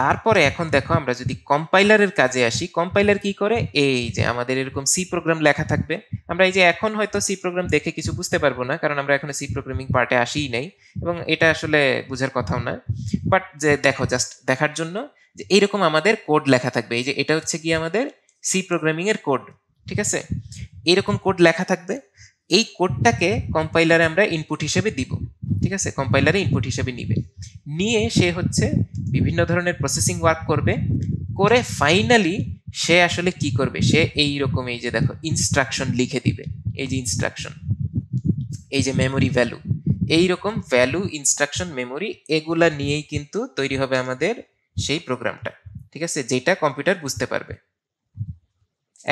তারপরে এখন দেখো আমরা যদি কম্পাইলারের কাজে আসি, কম্পাইলার কি করে? এই যে আমাদের এরকম সি প্রোগ্রাম লেখা থাকবে, আমরা এই যে এখন হয়তো সি প্রোগ্রাম দেখে কিছু বুঝতে পারবো না, কারণ আমরা এখনো সি প্রোগ্রামিং পার্টে আসিই নাই, এবং এটা আসলে বুঝার কথাও না, বাট যে দেখো জাস্ট দেখার জন্য, যে এইরকম আমাদের কোড লেখা থাকবে, এই যে এটা হচ্ছে কি আমাদের সি প্রোগ্রামিং এর কোড, ঠিক আছে, এরকম কোড লেখা থাকবে। এই কোডটাকে কম্পাইলারে আমরা ইনপুট হিসেবে দিব, ঠিক আছে, কম্পাইলারে ইনপুট হিসেবে নিবে, নিয়ে সে হচ্ছে বিভিন্ন ধরনের প্রসেসিং ওয়ার্ক করবে, করে ফাইনালি সে আসলে কি করবে, সে এই রকম এই যে দেখো ইনস্ট্রাকশন লিখে দিবে, এই যে ইনস্ট্রাকশন, এই যে মেমোরি ভ্যালু, এইরকম ভ্যালু ইনস্ট্রাকশন মেমোরি এগুলা নিয়েই কিন্তু তৈরি হবে আমাদের সেই প্রোগ্রামটা, ঠিক আছে, যেটা কম্পিউটার বুঝতে পারবে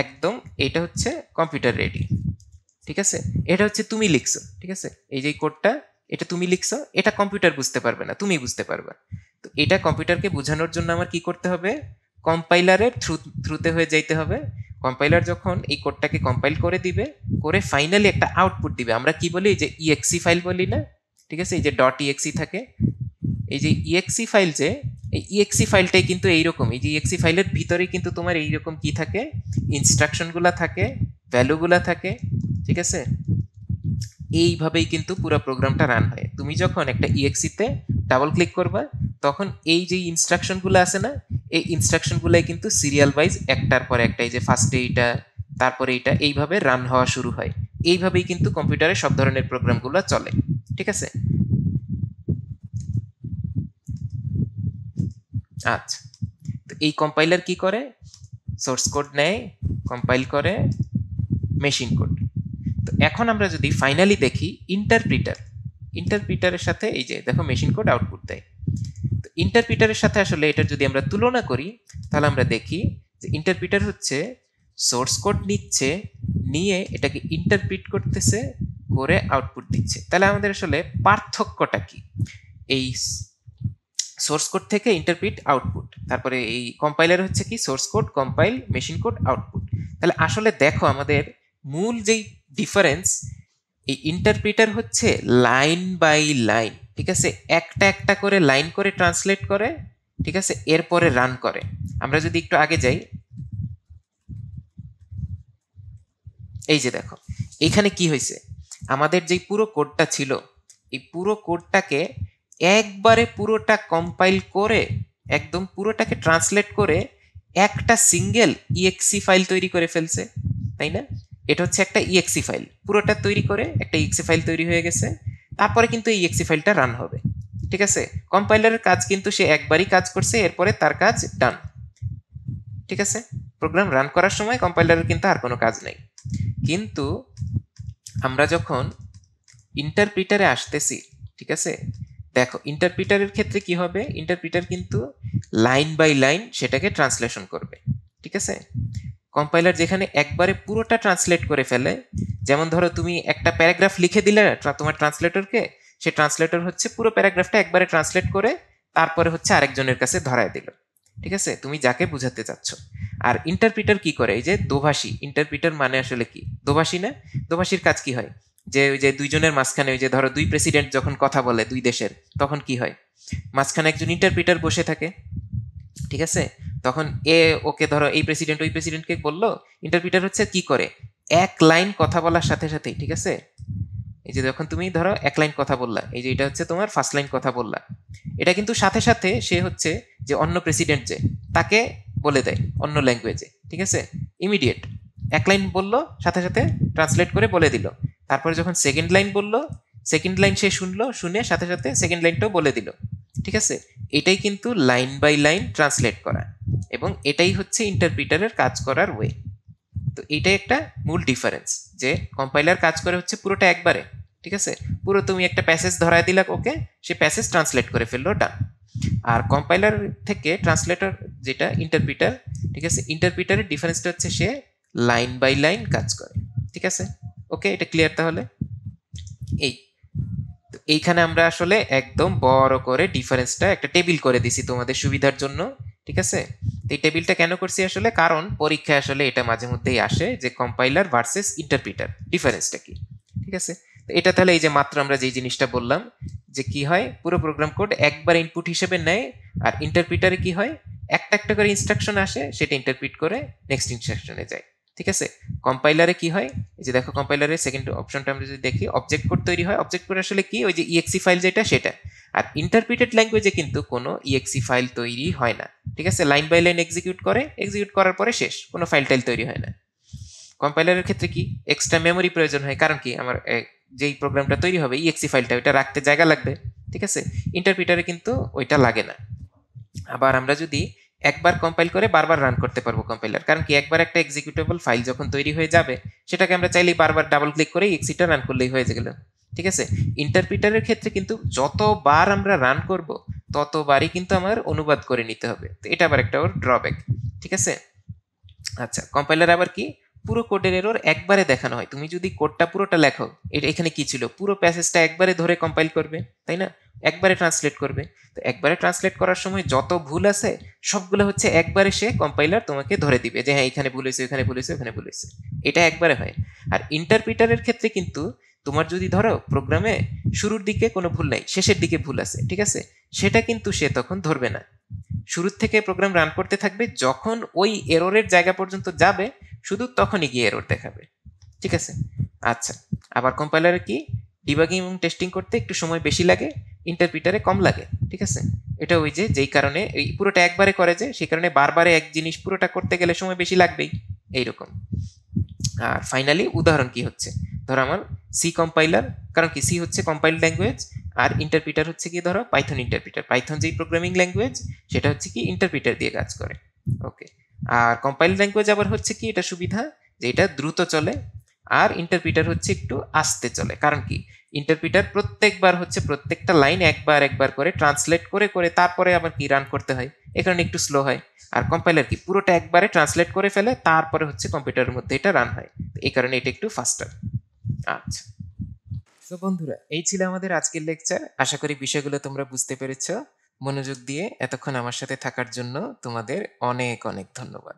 একদম। এটা হচ্ছে কম্পিউটার রেডি, ঠিক আছে, এটা হচ্ছে তুমি লিখছো, ঠিক আছে, এই যে কোডটা এটা তুমি লিখছো, এটা কম্পিউটার বুঝতে পারবে না, তুমি বুঝতে পারবে। তো এটা কম্পিউটারকে বোঝানোর জন্য আমার কি করতে হবে, কম্পাইলারের থ্রুতে হয়ে যাইতে হবে। কম্পাইলার যখন এই কোডটাকে কম্পাইল করে দিবে, করে ফাইনালি একটা আউটপুট দিবে, আমরা কি বলি, যে ইএক্সি ফাইল বলি না, ঠিক আছে, এই যে ডট ইএক্সি থাকে, এই যে ইএক্সি ফাইল, যে এই ইএক্সি ফাইলটাই কিন্তু এইরকম, এই যে ইএক্সি ফাইলের ভিতরে কিন্তু তোমার এইরকম কি থাকে, ইনস্ট্রাকশনগুলা থাকে, ভ্যালুগুলা থাকে, ঠিক আছে, এইভাবেই কিন্তু পুরো প্রোগ্রামটা রান হয়। তুমি যখন একটা ইএক্সিতে ডাবল ক্লিক করবা, তখন এই যে ইনস্ট্রাকশনগুলো আছে না, এই ইনস্ট্রাকশনগুলাই কিন্তু সিরিয়াল ওয়াইজ একটার পর একটা, এই যে ফার্স্টে এইটা, তারপরে এইটা, এইভাবে রান হওয়া শুরু হয়। এইভাবেই কিন্তু কম্পিউটারে সব ধরনের প্রোগ্রামগুলো চলে, ঠিক আছে। আচ্ছা, তো এই কম্পাইলার কি করে, সোর্স কোড নেয়, কম্পাইল করে মেশিন কোড। তো এখন আমরা যদি ফাইনালি দেখি ইন্টারপ্রিটারের সাথে, এই যে দেখো মেশিন কোড আউটপুট দেয়। তো ইন্টারপ্রিটারের সাথে আসলে এটার যদি আমরা তুলনা করি, তাহলে আমরা দেখি যে ইন্টারপ্রিটার হচ্ছে সোর্স কোড নিচ্ছে, নিয়ে এটাকে ইন্টারপ্রিট করতেছে, করে আউটপুট দিচ্ছে। তাহলে আমাদের আসলে পার্থক্যটা কি, এই সোর্স কোড থেকে ইন্টারপ্রিট আউটপুট, তারপরে এই কম্পাইলার হচ্ছে কি source code compile machine code output. তাহলে আসলে দেখো আমাদের মূল যেই ডিফারেন্স, এই ইন্টারপ্রিটার হচ্ছে লাইন বাই লাইন, ঠিক আছে, একটা একটা করে লাইন করে ট্রান্সলেট করে, ঠিক আছে, এরপরে রান করে। আমরা যদি একটু আগে যাই, এই যে দেখো এইখানে কি হয়েছে, আমাদের যে পুরো কোডটা ছিল, এই পুরো কোডটাকে একবারে পুরোটা কম্পাইল করে একদম পুরোটাকে ট্রান্সলেট করে একটা সিঙ্গেল ইএক্সি ফাইল তৈরি করে ফেলছে, তাই না? এটা হচ্ছে একটা ইএক্সি ফাইল, পুরোটা তৈরি করে একটা ইএক্সি ফাইল তৈরি হয়ে গেছে। তারপরে কিন্তু এই ইএক্সি ফাইলটা রান হবে, ঠিক আছে। কম্পাইলারের কাজ কিন্তু সে একবারই কাজ করছে, এরপরে তার কাজ ডান, ঠিক আছে। প্রোগ্রাম রান করার সময় কম্পাইলারের কিন্তু আর কোনো কাজ নেই। কিন্তু আমরা যখন ইন্টারপ্রিটারে আসতেছি, ঠিক আছে, দেখো ইন্টারপ্রিটারের ক্ষেত্রে কি হবে, ইন্টারপ্রিটার কিন্তু লাইন বাই লাইন সেটাকে ট্রান্সলেশন করবে, ঠিক আছে। কম্পাইলার যেখানে একবারে পুরোটা ট্রান্সলেট করে ফেলে, যেমন ধরো তুমি একটা প্যারাগ্রাফ লিখে দিলে তোমার ট্রান্সলেটরকে, সে ট্রান্সলেটর হচ্ছে পুরো প্যারাগ্রাফটা একবারে ট্রান্সলেট করে তারপরে হচ্ছে আরেকজনের কাছে ধরায় দিল, ঠিক আছে, তুমি যাকে বুঝাতে চাচ্ছ। আর ইন্টারপ্রিটার কি করে, এই যে দোভাষী, ইন্টারপ্রিটার মানে আসলে কি, দোভাষী না, দোভাষীর কাজ কি হয়, যে ওই যে দুইজনের মাঝখানে, ওই যে ধরো দুই প্রেসিডেন্ট যখন কথা বলে দুই দেশের, তখন কি হয়, মাঝখানে একজন ইন্টারপ্রিটার বসে থাকে, ঠিক আছে। তখন ওকে ধরো এই প্রেসিডেন্ট ওই প্রেসিডেন্টকে বললো, ইন্টারপ্রিটার হচ্ছে কি করে, এক লাইন কথা বলার সাথে সাথেই, ঠিক আছে, এই যে যখন তুমি ধরো এক লাইন কথা বললা, এই যে এটা হচ্ছে তোমার ফার্স্ট লাইন কথা বললা, এটা কিন্তু সাথে সাথে সে হচ্ছে যে অন্য প্রেসিডেন্ট যে তাকে বলে দেয় অন্য ল্যাঙ্গুয়েজে, ঠিক আছে, ইমিডিয়েট এক লাইন বললো সাথে সাথে ট্রান্সলেট করে বলে দিল। তারপরে যখন সেকেন্ড লাইন বললো, সেকেন্ড লাইন সে শুনলো, শুনে সাথে সাথে সেকেন্ড লাইনটাও বলে দিল, ঠিক আছে। এটাই কিন্তু লাইন বাই লাইন ট্রান্সলেট করা, এবং এটাই হচ্ছে ইন্টারপ্রিটারের কাজ করার ওয়ে। তো এটাই একটা মূল ডিফারেন্স, যে কম্পাইলার কাজ করে হচ্ছে পুরোটা একবারে, ঠিক আছে, পুরো তুমি একটা প্যাসেজ ধরায় দিলা ওকে, সে প্যাসেজ ট্রান্সলেট করে ফেললো, ডান। আর কম্পাইলার থেকে ট্রান্সলেটর যেটা ইন্টারপ্রিটার, ঠিক আছে, ইন্টারপ্রিটারের ডিফারেন্সটা হচ্ছে সে লাইন বাই লাইন কাজ করে, ঠিক আছে। ওকে, এটা ক্লিয়ার তাহলে? এই তো এইখানে আমরা আসলে একদম বড় করে ডিফারেন্সটা একটা টেবিল করে দিছি তোমাদের সুবিধার জন্য, ঠিক আছে। এই টেবিলটা কেন করছি আসলে, কারণ পরীক্ষায় আসলে এটা মাঝে মধ্যেই আসে যে কম্পাইলার ভার্সেস ইন্টারপ্রিটার ডিফারেন্সটা কি, ঠিক আছে। তো এটা তাহলে এই যে মাত্র আমরা যেই জিনিসটা বললাম, যে কি হয় পুরো প্রোগ্রাম কোড একবার ইনপুট হিসেবে নেয়, আর ইন্টারপ্রিটারে কি হয় একটা একটা করে ইনস্ট্রাকশন আসে, সেটা ইন্টারপ্রিট করে নেক্সট ইনস্ট্রাকশনে যায়, ঠিক আছে। কম্পাইলারে কি হয়, এই যে দেখো কম্পাইলারের সেকেন্ড অপশনটা আমরা যদি দেখি, অবজেক্ট কোড তৈরি হয়। অবজেক্ট কোড আসলে কি, ওই যে ইএক্সি ফাইল যেটা সেটা, আর ইন্টারপ্রিটেড ল্যাঙ্গুয়েজে কিন্তু কোনো ইএক্সি ফাইল তৈরি হয় না, ঠিক আছে? লাইন বাই লাইন এক্সিকিউট করার পরে শেষ, কোনো ফাইল টাইল তৈরি হয় না। কম্পাইলারের ক্ষেত্রে কি এক্সট্রা মেমোরি প্রয়োজন হয়, কারণ কি আমার যেই প্রোগ্রামটা তৈরি হবে ইএক্সি ফাইলটা ওইটা রাখতে জায়গা লাগবে, ঠিক আছে? ইন্টারপ্রিটারে কিন্তু ওইটা লাগে না। আবার আমরা যদি একবার কম্পাইল করে বারবার রান করতে পারবো কম্পাইলার, কারণ কি একবার একটা এক্সিকিউটেবল ফাইল যখন তৈরি হয়ে যাবে সেটাকে আমরা চাইলেই বারবার ডাবল ক্লিক করে এক্সিটা রান করলেই হয়ে গেল, ঠিক আছে? ইন্টারপ্রিটারের ক্ষেত্রে কিন্তু যতবার আমরা রান করব ততবারই কিন্তু আমার অনুবাদ করে নিতে হবে, তো এটা আবার একটা ওর ড্রব্যাক, ঠিক আছে? আচ্ছা, কম্পাইলার আবার কি পুরো কোডের এরর একবারে দেখানো হয়। তুমি যদি কোডটা পুরোটা লেখো, এটা এখানে কি ছিল, পুরো প্যাসেজটা একবারে ধরে কম্পাইল করবে, তাই না? একবারে ট্রান্সলেট করবে। তো একবারে ট্রান্সলেট করার সময় যত ভুল আছে সবগুলো হচ্ছে একবারে সে কম্পাইলার তোমাকে ধরে দিবে যে হ্যাঁ এখানে ভুল হয়েছে, এখানে ভুল হয়েছে, ওখানে ভুল হয়েছে, এটা একবারে হয়। আর ইন্টারপ্রিটারের ক্ষেত্রে কিন্তু তোমার যদি ধরো প্রোগ্রামে শুরুর দিকে কোনো ভুল নাই, শেষের দিকে ভুল আছে, ঠিক আছে, সেটা কিন্তু সে তখন ধরবে না। শুরুর থেকে প্রোগ্রাম রান করতে থাকবে, যখন ওই এররের জায়গা পর্যন্ত যাবে শুধু তখনই গিয়ে এরর দেখাবে, ঠিক আছে? আচ্ছা, আবার কম্পাইলারে কি ডিবাগিং এবং টেস্টিং করতে একটু সময় বেশি লাগে, ইন্টারপ্রিটারে কম লাগে, ঠিক আছে? এটা ওই যে যেই কারণে এই পুরোটা একবারে করে যে সেই কারণে বারবারে এক জিনিস পুরোটা করতে গেলে সময় বেশি লাগবেই, এইরকম। আর ফাইনালি উদাহরণ কি হচ্ছে, ধরো আমার সি কম্পাইলার, কারণ কি সি হচ্ছে কম্পাইল ল্যাঙ্গুয়েজ, আর ইন্টারপ্রিটার হচ্ছে কি ধরো পাইথন ইন্টারপ্রিটার, পাইথন যেই প্রোগ্রামিং ল্যাঙ্গুয়েজ সেটা হচ্ছে কি ইন্টারপ্রিটার দিয়ে কাজ করে, ওকে? আর কম্পাইল ল্যাঙ্গুয়েজ আবার হচ্ছে কি এটা সুবিধা যে এটা দ্রুত চলে, আর ইন্টারপ্রিটার হচ্ছে একটু আস্তে চলে, কারণ কি ইন্টারপ্রিটার প্রত্যেকবার হচ্ছে প্রত্যেকটা লাইন একবার একবার করে ট্রান্সলেট করে করে তারপরে আবার কি রান করতে হয়, এ কারণে একটু স্লো হয়। আর কম্পাইলার কি পুরোটা একবারে ট্রান্সলেট করে ফেলে তারপরে হচ্ছে কম্পিউটারের মধ্যে এটা রান হয়, এই কারণে এটা একটু ফাস্টার। আচ্ছা, তো বন্ধুরা এই ছিল আমাদের আজকের লেকচার। আশা করি বিষয়গুলো তোমরা বুঝতে পেরেছো। মনোযোগ দিয়ে এতক্ষণ আমার সাথে থাকার জন্য তোমাদের অনেক অনেক ধন্যবাদ।